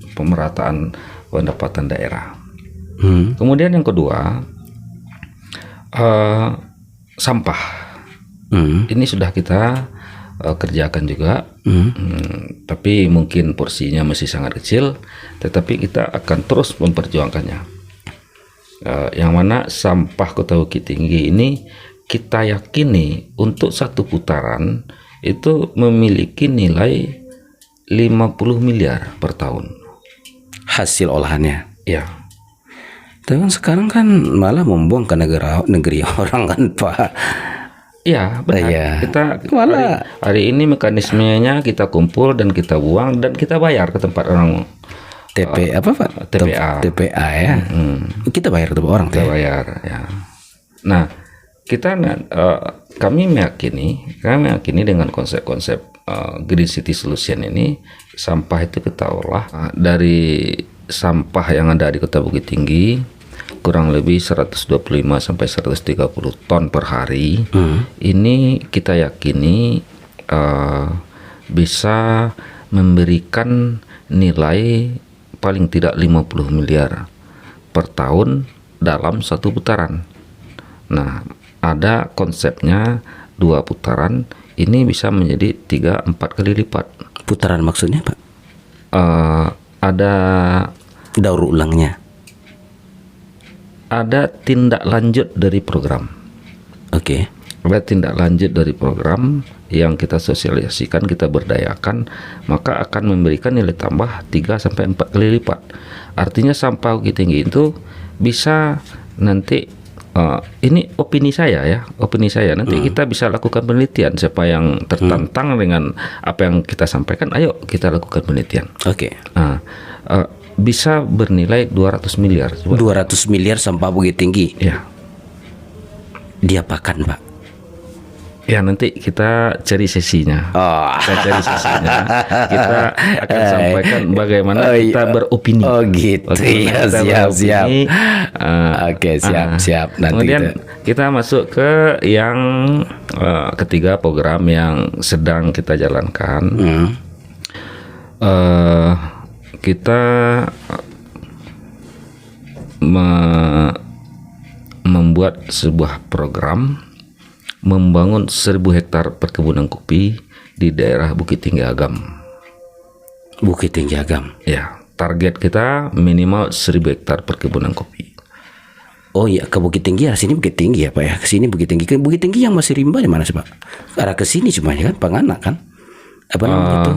pendapatan daerah. Kemudian yang kedua, sampah. Ini sudah kita kerjakan juga, tapi mungkin porsinya masih sangat kecil, tetapi kita akan terus memperjuangkannya. Yang mana sampah Kota Bukit Tinggi ini kita yakini untuk satu putaran itu memiliki nilai 50 miliar per tahun Hasil olahannya. ya. Tapi kan sekarang kan malah membuang ke negeri orang kan Pak. Ya benar. Iya. Kita Malah- hari ini mekanismenya kita kumpul dan kita buang dan kita bayar ke tempat orang. Apa Pak? TPA. TPA ya. Kita bayar ke tempat orang Kita tuh. bayar ya. Nah kami meyakini dengan konsep-konsep Green City Solution ini, sampah itu kita olah dari sampah yang ada di Kota Bukit Tinggi kurang lebih 125 sampai 130 ton per hari. Ini kita yakini bisa memberikan nilai paling tidak 50 miliar per tahun dalam satu putaran. Nah, ada konsepnya 2 putaran, ini bisa menjadi 3-4 kali lipat. Putaran maksudnya Pak? Ada Daur ulangnya. ada tindak lanjut dari program. Oke. Ada tindak lanjut dari program yang kita sosialisasikan, kita berdayakan, maka akan memberikan nilai tambah 3-4 kali lipat. Artinya sampah Bukit Tinggi itu bisa nanti ini opini saya ya, nanti kita bisa lakukan penelitian. Siapa yang tertantang dengan apa yang kita sampaikan, ayo kita lakukan penelitian. Oke. Nah, bisa bernilai 200 miliar. 200 miliar sampah Bukit Tinggi. Ya. Diapakan Pak? Ya nanti kita cari sesinya. Oh. Kita cari sesinya. Kita akan sampaikan bagaimana kita beropini. Oh gitu. Bagaimana Ya, kita siap. beropini. Oke, siap. Nanti Kemudian kita masuk ke yang ketiga, program yang sedang kita jalankan. Kita membuat sebuah program membangun 1000 hektar perkebunan kopi di daerah Bukit Tinggi Agam. Bukit Tinggi Agam. Ya, target kita minimal 1000 hektar perkebunan kopi. Oh iya, ke Bukit Tinggi, arah sini Bukit Tinggi ya Pak ya. Ke sini Bukit Tinggi. Ke Bukit Tinggi yang masih rimba di mana sih Pak? Arah ke sini cuma kan, Panganak kan? Apa namanya itu?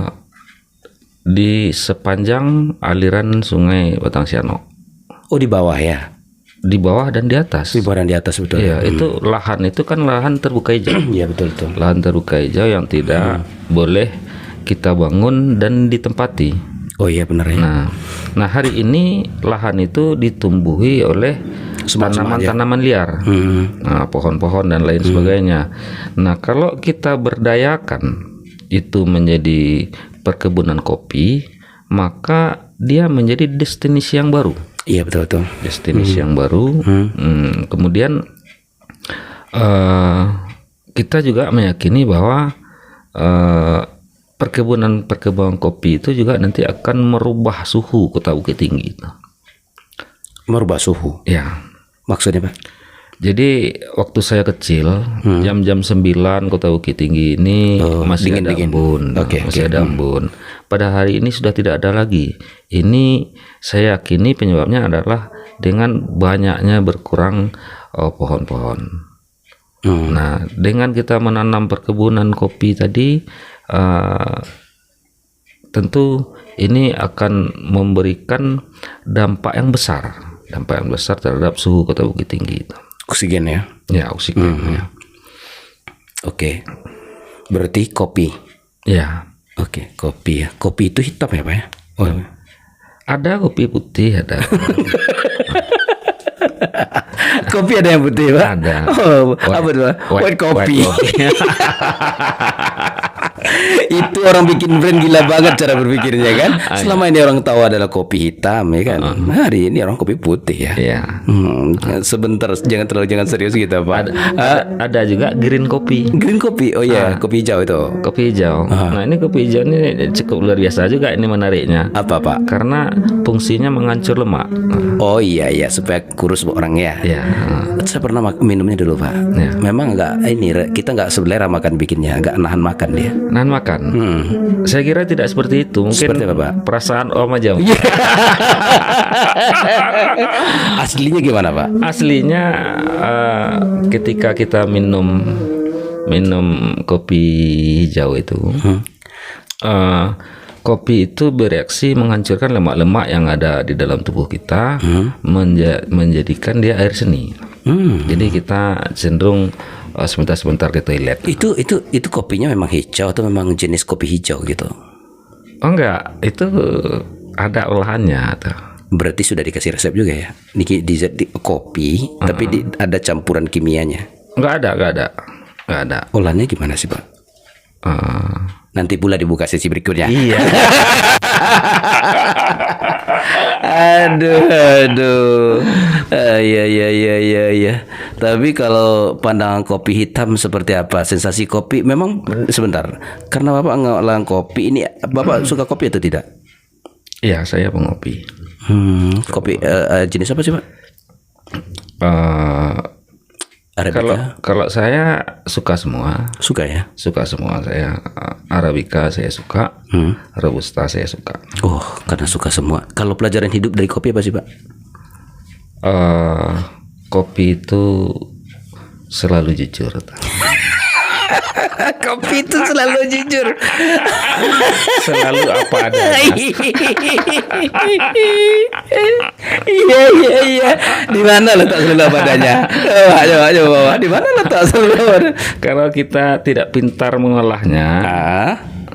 Di sepanjang aliran Sungai Batang Sianok. Oh di bawah ya. Di bawah dan di atas. Di bawah dan di atas betul. Iya, itu lahan itu kan lahan terbuka hijau. Iya betul. Lahan terbuka hijau yang tidak boleh kita bangun dan ditempati. Oh iya benar ya. Nah hari ini lahan itu ditumbuhi oleh tanaman-tanaman liar, nah, pohon-pohon dan lain sebagainya. Nah kalau kita berdayakan itu menjadi perkebunan kopi, maka dia menjadi destinasi yang baru. Iya betul. Destinasi yang baru. Kemudian kita juga meyakini bahwa perkebunan kopi itu juga nanti akan merubah suhu Kota Bukit Tinggi itu. Merubah suhu. Ya. Maksudnya Pak? Jadi waktu saya kecil, jam-jam 9 Kota Bukit Tinggi ini masih ada embun. Masih ada embun. Pada hari ini sudah tidak ada lagi. Ini saya yakini penyebabnya adalah dengan banyaknya berkurang pohon-pohon. Nah, dengan kita menanam perkebunan kopi tadi, tentu ini akan memberikan dampak yang besar terhadap suhu Kota Bukit Tinggi itu. Oksigen ya. Ya, oksigen. Ya. Oke. Berarti kopi. Ya. Oke, kopi ya. Kopi itu hitam ya Pak ya? Oh. Ada kopi putih, ada. Kopi ada yang putih Pak? Ada. Oh, apa tuh? White coffee. Itu orang bikin brand gila banget cara berpikirnya kan. Selama ini orang tahu adalah kopi hitam ya kan. Hari ini orang kopi putih ya. Iya. Sebentar, jangan serius kita Pak. Ada juga green kopi. Green kopi, oh iya, kopi hijau itu. Kopi hijau. Nah, ini kopi hijau ini cukup luar biasa juga ini menariknya. Apa Pak? Karena fungsinya menghancur lemak. Oh iya supaya kurus orang ya. Ya. Saya pernah minumnya dulu Pak. Ya. Memang kita nggak selera makan bikinnya, nggak nahan makan dia. Nahan makan. Saya kira tidak seperti itu. Mungkin Seperti apa, Pak? perasaan Om aja. Aslinya gimana Pak? Aslinya ketika kita minum kopi hijau itu, kopi itu bereaksi menghancurkan lemak-lemak yang ada di dalam tubuh kita, menjadikan dia air seni. Jadi kita cenderung sebentar ke toilet. Itu kopinya memang hijau atau memang jenis kopi hijau gitu? Oh enggak, itu ada olahannya tuh. Berarti sudah dikasih resep juga ya? Di kopi, tapi ada campuran kimianya? Enggak ada. Olahannya gimana sih Pak? Nanti pula dibuka sesi berikutnya. Iya. Aduh. Iya. Tapi kalau pandangan kopi hitam seperti apa? Sensasi kopi memang sebentar. Karena Bapak ngolah kopi ini, Bapak suka kopi atau tidak? Iya, saya pengopi. Kopi jenis apa sih Pak? Arabica? Kalau saya suka semua. Suka ya? Suka semua saya. Arabica saya suka, Robusta saya suka. Oh, karena suka semua. Kalau pelajaran hidup dari kopi apa sih Pak? Kopi itu selalu jujur. Kopi itu selalu jujur. Selalu apa adanya. Iya. Di mana letak selalu apa adanya? Coba. Di mana letak selalu apa adanya? Kalau kita tidak pintar mengolahnya,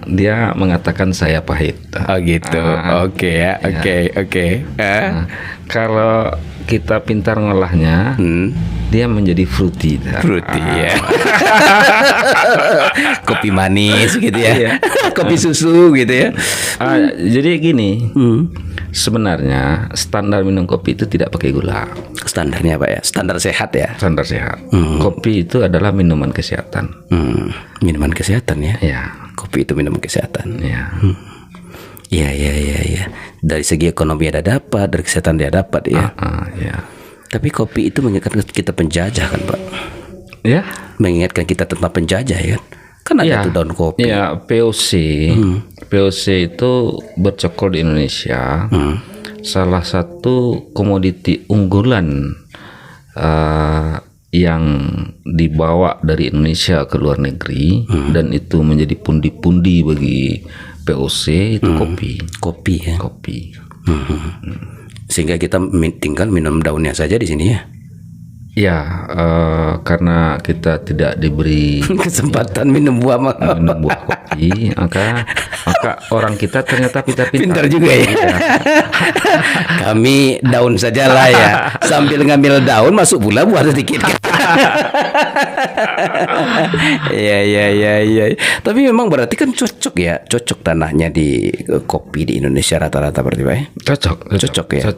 dia mengatakan saya pahit. Oh gitu. Oke ya. Oke. Kalau kita pintar ngolahnya, dia menjadi fruity. Fruity ya. Kopi manis gitu ya. Kopi susu gitu ya. Jadi gini, sebenarnya standar minum kopi itu tidak pakai gula. Standarnya apa ya? Standar sehat ya. Standar sehat. Kopi itu adalah minuman kesehatan. Minuman kesehatan ya. Ya. Kopi itu minuman kesehatan. Ya. Iya. Dari segi ekonomi ada dapat, dari kesehatan dia dapat ya. Ya. Tapi kopi itu mengingatkan kita penjajah kan Pak? Ya. Mengingatkan kita tentang penjajah ya. Kan ada tuh daun kopi. Ya, POC itu bercokol di Indonesia. Salah satu komoditi unggulan yang dibawa dari Indonesia ke luar negeri, dan itu menjadi pundi-pundi bagi POC itu kopi ya. Kopi. Sehingga kita tinggal minum daunnya saja di sini ya. Ya, karena kita tidak diberi kesempatan minum buah kopi, maka orang kita ternyata pintar juga ya. Kami daun sajalah ya, sambil ngambil daun masuk pula buah sedikit. Iya. Tapi memang berarti kan cocok tanahnya di kopi di Indonesia rata-rata berarti Pak ya? Cocok ya.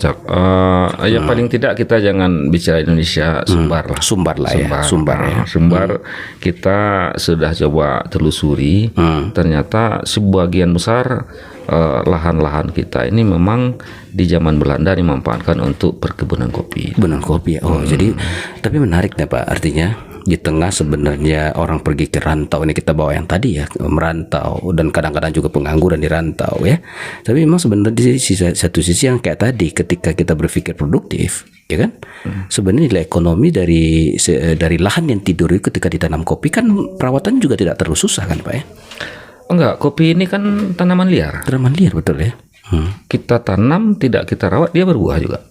Ya paling tidak kita jangan bicara Indonesia, Sumbar kita sudah coba telusuri, ternyata sebagian besar lahan-lahan kita ini memang di zaman Belanda dimanfaatkan untuk perkebunan kopi. Jadi tapi menarik nih Pak, artinya di tengah sebenarnya orang pergi ke rantau, ini kita bawa yang tadi ya, merantau, dan kadang-kadang juga pengangguran di rantau ya. Tapi memang sebenarnya di satu sisi yang kayak tadi, ketika kita berpikir produktif, ya kan, sebenarnya nilai ekonomi dari lahan yang tidur itu ketika ditanam kopi kan perawatan juga tidak terlalu susah kan Pak ya? Enggak, kopi ini kan tanaman liar. Tanaman liar betul ya. Kita tanam, tidak kita rawat, dia berbuah juga.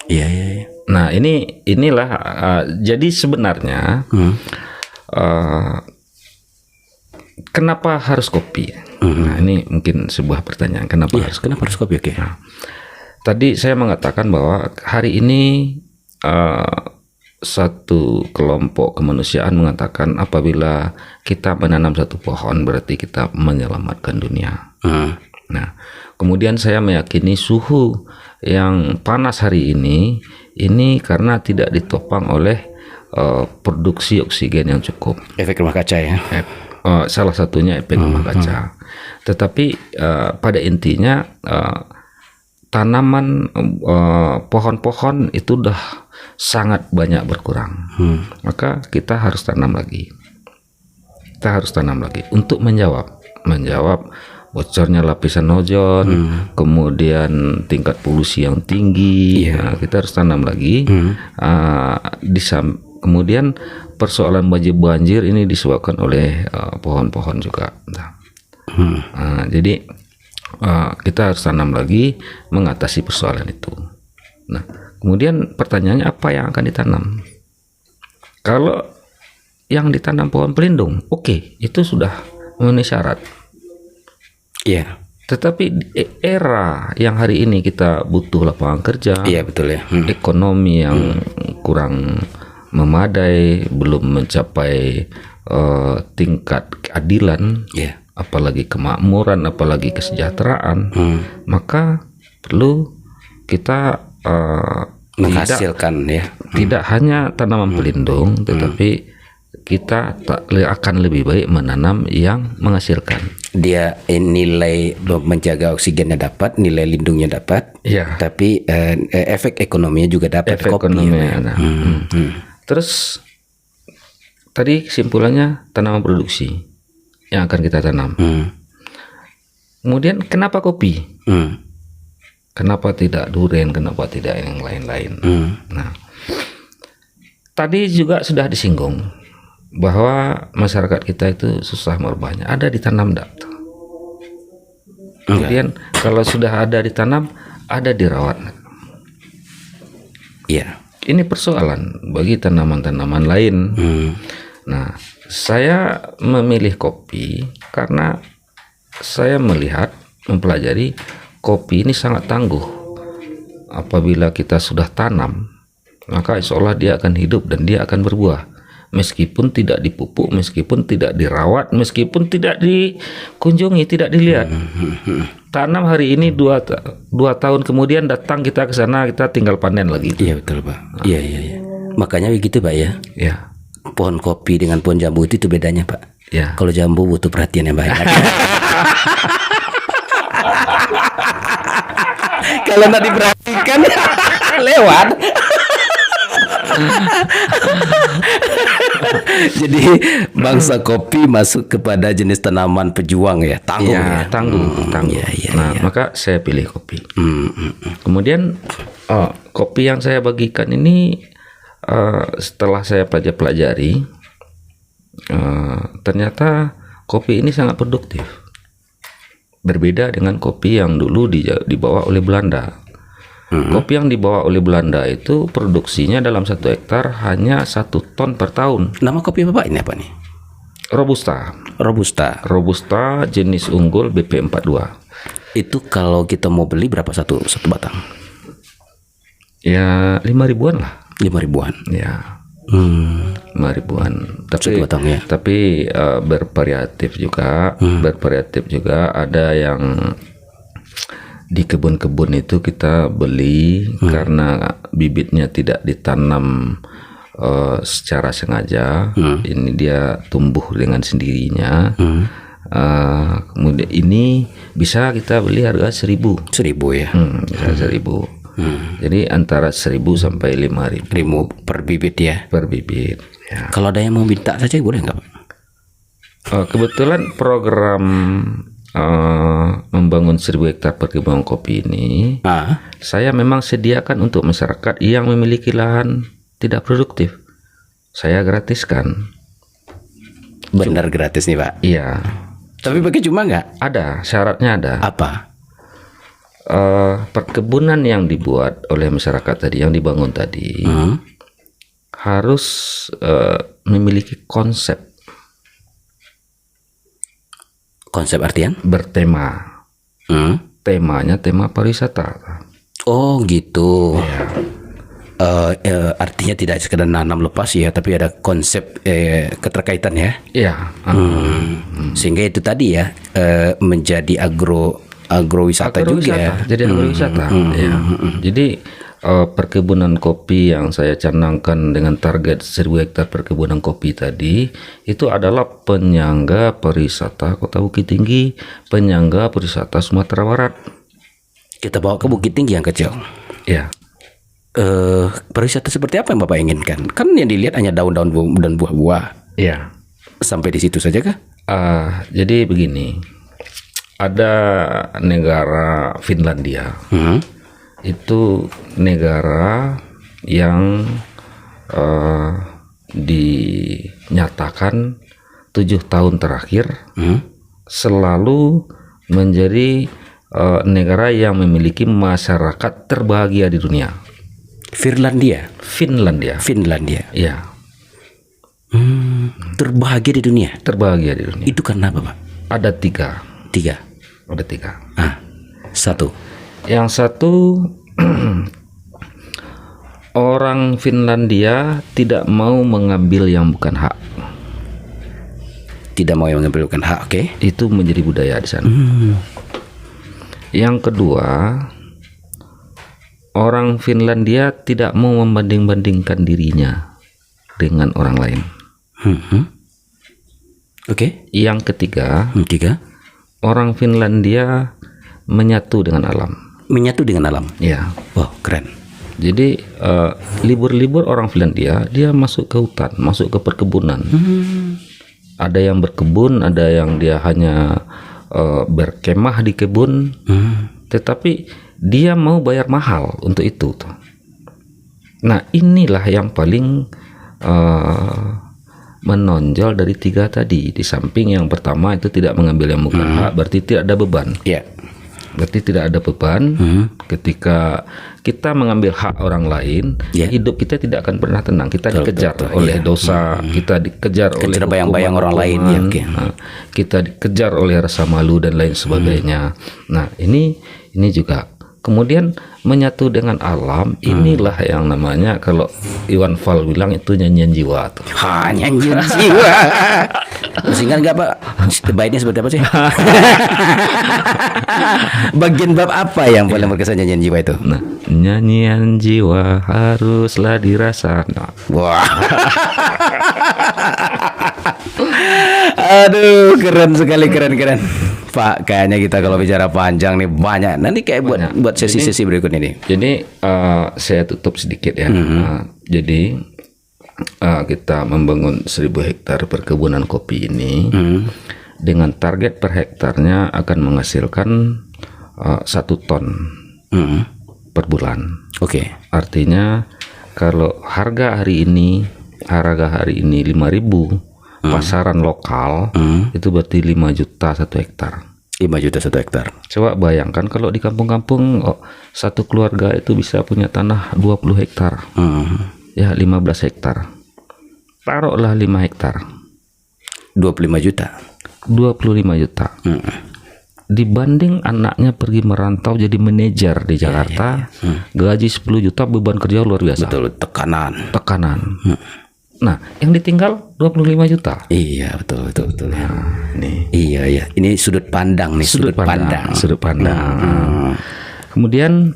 Iya. Nah inilah jadi sebenarnya kenapa harus kopi? Nah ini mungkin sebuah pertanyaan, kenapa harus kopi? Oke. Nah, tadi saya mengatakan bahwa hari ini satu kelompok kemanusiaan mengatakan apabila kita menanam satu pohon berarti kita menyelamatkan dunia. Nah, kemudian saya meyakini suhu yang panas hari ini karena tidak ditopang oleh produksi oksigen yang cukup. Efek rumah kaca ya. Salah satunya efek rumah kaca. Tetapi pada intinya tanaman pohon-pohon itu udah sangat banyak berkurang. Maka kita harus tanam lagi. Kita harus tanam lagi untuk menjawab bocornya lapisan ozon, kemudian tingkat polusi yang tinggi. Nah, kita harus tanam lagi. Kemudian persoalan banjir ini disebabkan oleh pohon-pohon juga. Jadi kita harus tanam lagi mengatasi persoalan itu. Nah, kemudian pertanyaannya apa yang akan ditanam? Kalau yang ditanam pohon pelindung, oke, itu sudah memenuhi syarat. Iya. Tetapi era yang hari ini kita butuh lapangan kerja, Iya betul ya. ekonomi yang kurang memadai, belum mencapai tingkat keadilan, apalagi kemakmuran, apalagi kesejahteraan, maka perlu kita Menghasilkan tidak hanya tanaman pelindung, tetapi kita akan lebih baik menanam yang menghasilkan. Dia nilai menjaga oksigennya dapat, nilai lindungnya dapat, tapi efek ekonominya juga dapat. Efek ekonominya. Terus tadi kesimpulannya tanaman produksi yang akan kita tanam. Kemudian kenapa kopi? Kenapa tidak durian? Kenapa tidak yang lain-lain? Nah, tadi juga sudah disinggung bahwa masyarakat kita itu susah merubahnya. Ada ditanam enggak? Kemudian kalau sudah ada ditanam, ada dirawat. Iya. Ini persoalan bagi tanaman-tanaman lain. Nah, saya memilih kopi karena saya mempelajari kopi ini sangat tangguh. Apabila kita sudah tanam, maka insya Allah dia akan hidup dan dia akan berbuah. Meskipun tidak dipupuk, meskipun tidak dirawat, meskipun tidak dikunjungi, tidak dilihat. Tanam hari ini 2 tahun kemudian datang kita ke sana, kita tinggal panen lagi. Iya betul Pak. Iya. Makanya begitu Pak ya. Ya. Pohon kopi dengan pohon jambu itu bedanya Pak. Ya. Kalau jambu butuh perhatian yang banyak. Kalau nggak diperhatikan lewat. Jadi bangsa kopi masuk kepada jenis tanaman pejuang ya, tangguh ya. Tangguh. Nah, maka saya pilih kopi. Kemudian kopi yang saya bagikan ini setelah saya pelajari, ternyata kopi ini sangat produktif. Berbeda dengan kopi yang dulu dibawa oleh Belanda. Kopi yang dibawa oleh Belanda itu produksinya dalam 1 hektar hanya 1 ton per tahun. Nama kopi Bapak ini apa nih? Robusta jenis unggul BP42. Itu kalau kita mau beli berapa satu batang? Ya 5 ribuan lah. 5 ribuan. Ya. 5 ribuan. Tapi bervariatif juga. Ada yang di kebun-kebun itu kita beli karena bibitnya tidak ditanam secara sengaja. Ini dia tumbuh dengan sendirinya. Kemudian ini bisa kita beli harga 1.000 ya. Bisa 1.000. Jadi antara 1.000 sampai 5.000 per bibit ya. Per bibit. Ya. Kalau ada yang mau minta saja boleh nggak Pak? Kebetulan program membangun 1.000 hektar perkebunan kopi ini, saya memang sediakan untuk masyarakat yang memiliki lahan tidak produktif. Saya gratiskan. Benar gratis nih Pak? Iya. Tapi pakai cuma nggak? Ada, syaratnya ada. Apa? Perkebunan yang dibuat oleh masyarakat tadi, yang dibangun tadi, harus memiliki konsep. Konsep artian? Bertema. Temanya tema pariwisata. Oh gitu. Ya. Artinya tidak sekedar nanam lepas ya, tapi ada konsep keterkaitan ya. Iya. Sehingga itu tadi ya menjadi agrowisata juga ya. Jadi agrowisata. Ya. Jadi perkebunan kopi yang saya canangkan dengan target 1.000 hektar perkebunan kopi tadi itu adalah penyangga pariwisata Kota Bukit Tinggi, penyangga pariwisata Sumatera Barat. Kita bawa ke Bukit Tinggi yang kecil. Ya. Pariwisata seperti apa yang Bapak inginkan? Kan yang dilihat hanya daun-daun dan buah-buah. Iya. Sampai di situ saja kah? Jadi begini, ada negara Finlandia. Itu negara yang dinyatakan 7 tahun terakhir selalu menjadi negara yang memiliki masyarakat terbahagia di dunia. Finlandia. Iya. Terbahagia di dunia. Terbahagia di dunia. Itu karena apa, Pak? Ada 3. Ada 3. Satu. Yang satu, orang Finlandia tidak mau mengambil yang bukan hak. Tidak mau mengambil bukan hak, oke? Itu menjadi budaya di sana. Yang kedua, orang Finlandia tidak mau membanding-bandingkan dirinya dengan orang lain. Oke. Yang ketiga, orang Finlandia menyatu dengan alam. Menyatu dengan alam. Ya. Wow, keren. Jadi libur-libur orang Finlandia dia masuk ke hutan, masuk ke perkebunan. Ada yang berkebun, ada yang dia hanya berkemah di kebun. Tetapi dia mau bayar mahal untuk itu. Nah, inilah yang paling menonjol dari 3 tadi. Di samping yang pertama itu tidak mengambil yang bukan hak, berarti tidak ada beban. Iya. Berarti tidak ada beban. Ketika kita mengambil hak orang lain, hidup kita tidak akan pernah tenang. Kita dikejar oleh dosa, kita dikejar oleh bayang-bayang orang lain. Kita dikejar oleh rasa malu dan lain sebagainya. Nah, ini juga. Kemudian menyatu dengan alam, inilah yang namanya kalau Iwan Fals bilang itu nyanyian jiwa tuh. Nyanyian jiwa. Masih ingat nggak, Pak? Baiknya seperti apa sih? Bagian bab apa yang paling berkesan nyanyian jiwa itu? Nah, nyanyian jiwa haruslah dirasa. Wah. Aduh, keren sekali, keren. Pak, kayaknya kita kalau bicara panjang nih banyak. Nanti kayak buat sesi-sesi berikut ini. Jadi saya tutup sedikit ya. Jadi kita membangun 1.000 hektar perkebunan kopi ini dengan target per hektarnya akan menghasilkan 1 ton per bulan. Oke. Artinya kalau harga hari ini 5.000 pasaran lokal itu berarti 5 juta 1 hektar. 5 juta 1 hektar. Coba bayangkan kalau di kampung-kampung satu keluarga itu bisa punya tanah 20 hektar. Ya 15 hektar. Taruhlah 5 hektar. 25 juta. 25 juta. Dibanding anaknya pergi merantau jadi manajer di Jakarta, gaji 10 juta, beban kerja luar biasa. Betul, tekanan. Nah, yang ditinggal 25 juta. Iya, betul. Nah, nih. Iya. Ini sudut pandang nih, sudut pandang. Kemudian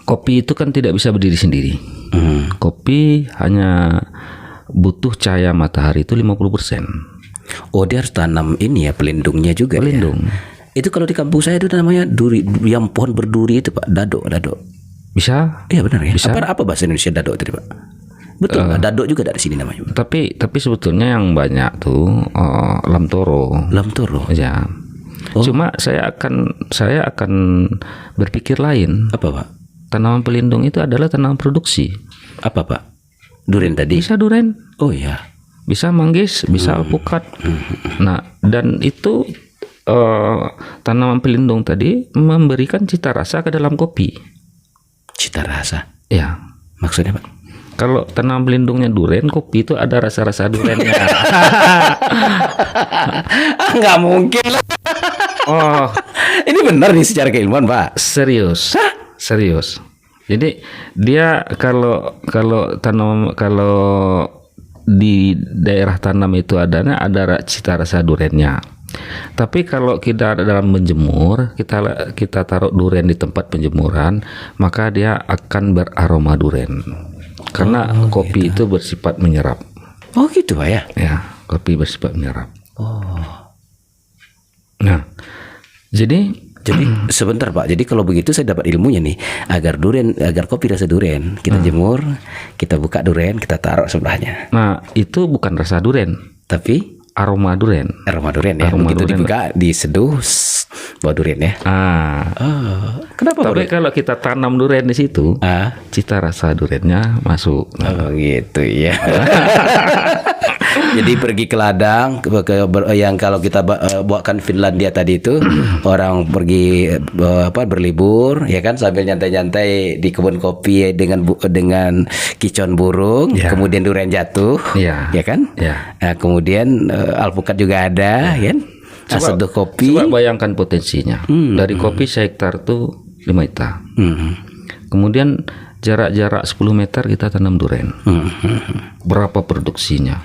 kopi itu kan tidak bisa berdiri sendiri. Kopi hanya butuh cahaya matahari itu 50%. Oh, dia harus tanam ini ya, pelindungnya juga. Pelindung. Ya? Itu kalau di kampung saya itu namanya duri, yang pohon berduri itu, Pak, dado. Bisa? Iya, benar ya. Bisa. Apa bahasa Indonesia dado tadi, Pak? Betul, dado juga dari sini namanya. Tapi sebetulnya yang banyak tuh lamtoro. Ya. Cuma saya akan berpikir lain. Apa, Pak? Tanaman pelindung itu adalah tanaman produksi. Apa, Pak? Duren tadi? Bisa duren. Oh iya. Bisa manggis, bisa alpukat. Nah, dan itu tanaman pelindung tadi memberikan cita rasa ke dalam kopi. Cita rasa? Ya. Maksudnya, Pak? Kalau tanaman pelindungnya duren, kopi itu ada rasa-rasa durennya. Nggak mungkin lah. Oh, ini benar nih secara keilmuan, Pak. serius. Jadi dia kalau di daerah tanam itu ada cita rasa durennya. Tapi kalau kita dalam menjemur, kita taruh duren di tempat penjemuran, maka dia akan beraroma duren. Karena kopi itu bersifat menyerap. Oh gitu Pak ya? Ya, kopi bersifat menyerap. Oh. Nah, jadi Sebentar Pak, jadi kalau begitu saya dapat ilmunya nih. Agar kopi rasa duren, kita jemur, kita buka duren, kita taruh sebelahnya. nah itu bukan rasa duren, Tapi aroma duren. aroma duren ya. Aroma Begitu duren. dibuka, diseduh, bau duren ya. Oh, kenapa Tapi kalau kita tanam duren di situ, cita rasa durennya masuk. Oh gitu ya. Jadi pergi ke ladang yang kalau kita bawakan Finlandia tadi itu orang pergi berlibur ya kan sambil nyantai-nyantai di kebun kopi dengan kicauan burung, kemudian durian jatuh, ya kan? Nah, kemudian alpukat juga ada, kan? Seduh kopi. Coba bayangkan potensinya. Dari kopi sehektar tuh 5 hektar. Kemudian jarak-jarak 10 meter kita tanam duren. Berapa produksinya?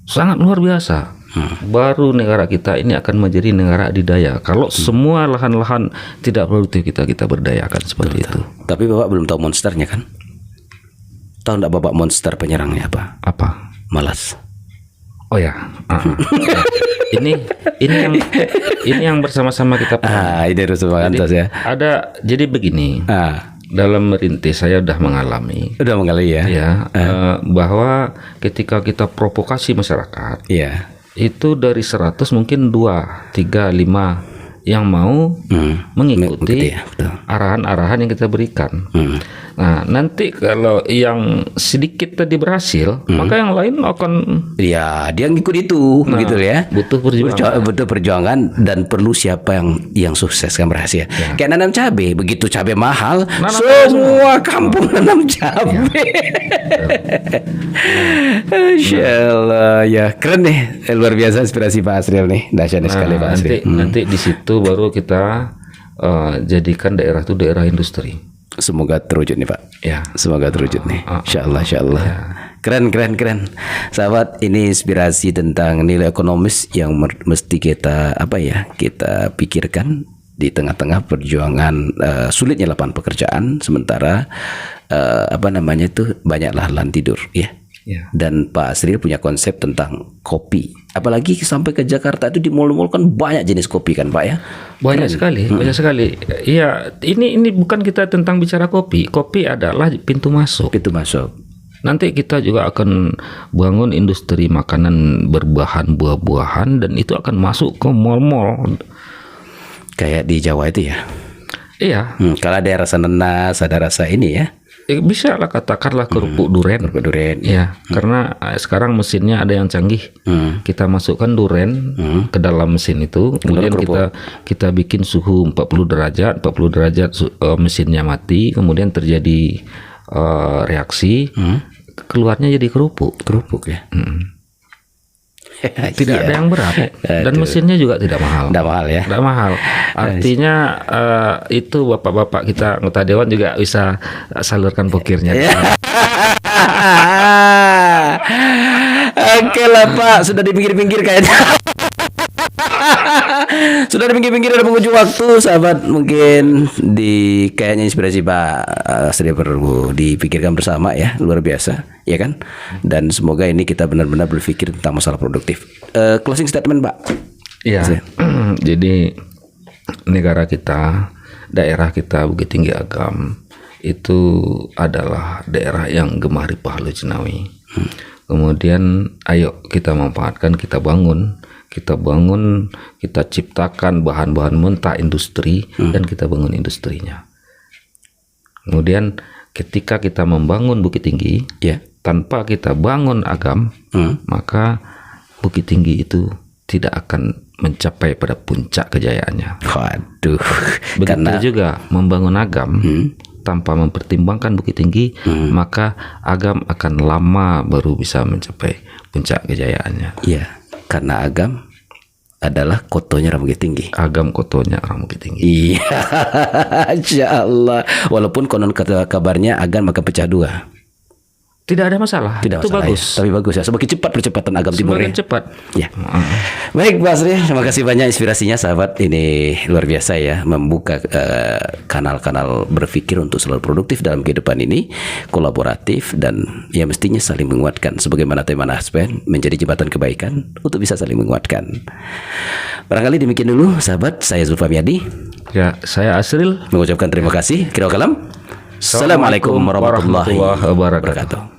Sangat luar biasa. Baru negara kita ini akan menjadi negara adidaya. Kalau semua lahan-lahan tidak produktif kita berdayakan seperti itu. Tapi Bapak belum tahu monsternya kan? Tahu enggak Bapak monster penyerangnya apa? Apa? Malas. Oh ya. Ini yang bersama-sama kita pahami. Ini harus semangat ya. Jadi begini. Dalam merintis saya udah mengalami. Udah mengalami ya. Bahwa ketika kita provokasi masyarakat, itu dari 100 mungkin 2, 3, 5 yang mau mengikuti arahan-arahan yang kita berikan. Nah, nanti kalau yang sedikit tadi berhasil, maka yang lain akan dia ngikut itu, begitu ya. Butuh perjuangan. Butuh perjuangan dan perlu siapa yang sukses kan berhasil. Kayak nanam cabai, begitu cabai mahal, semua kampung nanam cabai. Insyaallah ya, keren nih, luar biasa inspirasi Pak Asril nih, dahsyat sekali Pak Asril. Nanti di situ baru kita jadikan daerah itu daerah industri. Semoga terwujud nih Pak. Ya. Semoga terwujud nih. Insyaallah. Keren. Sahabat, ini inspirasi tentang nilai ekonomis yang mesti kita kita pikirkan di tengah-tengah perjuangan sulitnya lapangan pekerjaan, sementara banyak lahan tidur ya. Dan Pak Asril punya konsep tentang kopi. Apalagi sampai ke Jakarta itu di mall-mall kan banyak jenis kopi kan Pak ya. Banyak sekali. Iya, ini bukan kita tentang bicara kopi. Kopi adalah pintu masuk. Nanti kita juga akan bangun industri makanan berbahan buah-buahan dan itu akan masuk ke mall-mall. Kayak di Jawa itu ya. Iya. Kalau ada rasa nanas, ada rasa ini ya. Bisa lah katakanlah kerupuk duren. Ya, karena sekarang mesinnya ada yang canggih. Kita masukkan duren ke dalam mesin itu, kemudian kita bikin suhu 40 derajat mesinnya mati, kemudian terjadi reaksi, keluarnya jadi kerupuk ya. Tidak ada yang berat dan mesinnya juga tidak mahal. Tidak mahal. Artinya itu bapak-bapak kita anggota dewan juga bisa salurkan pokirnya. Oke lah Pak, sudah di pinggir-pinggir kayaknya. Sudah di pinggir-pinggir ada pengunjung waktu, sahabat. Mungkin kayaknya inspirasi Pak Asril perlu dipikirkan bersama ya, luar biasa, ya kan? Dan semoga ini kita benar-benar berpikir tentang masalah produktif. Closing statement Pak. Iya. Jadi negara kita, daerah kita Bukit Tinggi Agam itu adalah daerah yang gemah ripah Lojinawi. Kemudian ayo kita manfaatkan, kita bangun, kita ciptakan bahan-bahan mentah industri dan kita bangun industrinya. Kemudian ketika kita membangun Bukit Tinggi, tanpa kita bangun Agam, maka Bukit Tinggi itu tidak akan mencapai pada puncak kejayaannya. Waduh. Begitu juga membangun Agam tanpa mempertimbangkan Bukit Tinggi, maka Agam akan lama baru bisa mencapai puncak kejayaannya. Iya, karena Agam adalah kotonya Orang Bukit Tinggi. Agam kotonya Orang Bukit Tinggi. Iya, Insya Allah. Walaupun konon kata kabarnya Agam akan pecah dua. Tidak ada masalah. Tidak Itu masalah, bagus. ya. Tapi bagus ya. Semakin cepat percepatan Agam Timur Semakin ya. cepat. Ya. Baik Pak Asri, terima kasih banyak inspirasinya sahabat. Ini luar biasa ya, membuka kanal-kanal berpikir untuk selalu produktif dalam kehidupan ini, kolaboratif dan ya mestinya saling menguatkan. Sebagaimana tema Naspen menjadi jembatan kebaikan untuk bisa saling menguatkan. Barangkali demikian dulu sahabat. Saya Zulfami Adi. Ya, saya Asril. Mengucapkan terima kasih. Kira kalam. Assalamualaikum warahmatullahi wabarakatuh.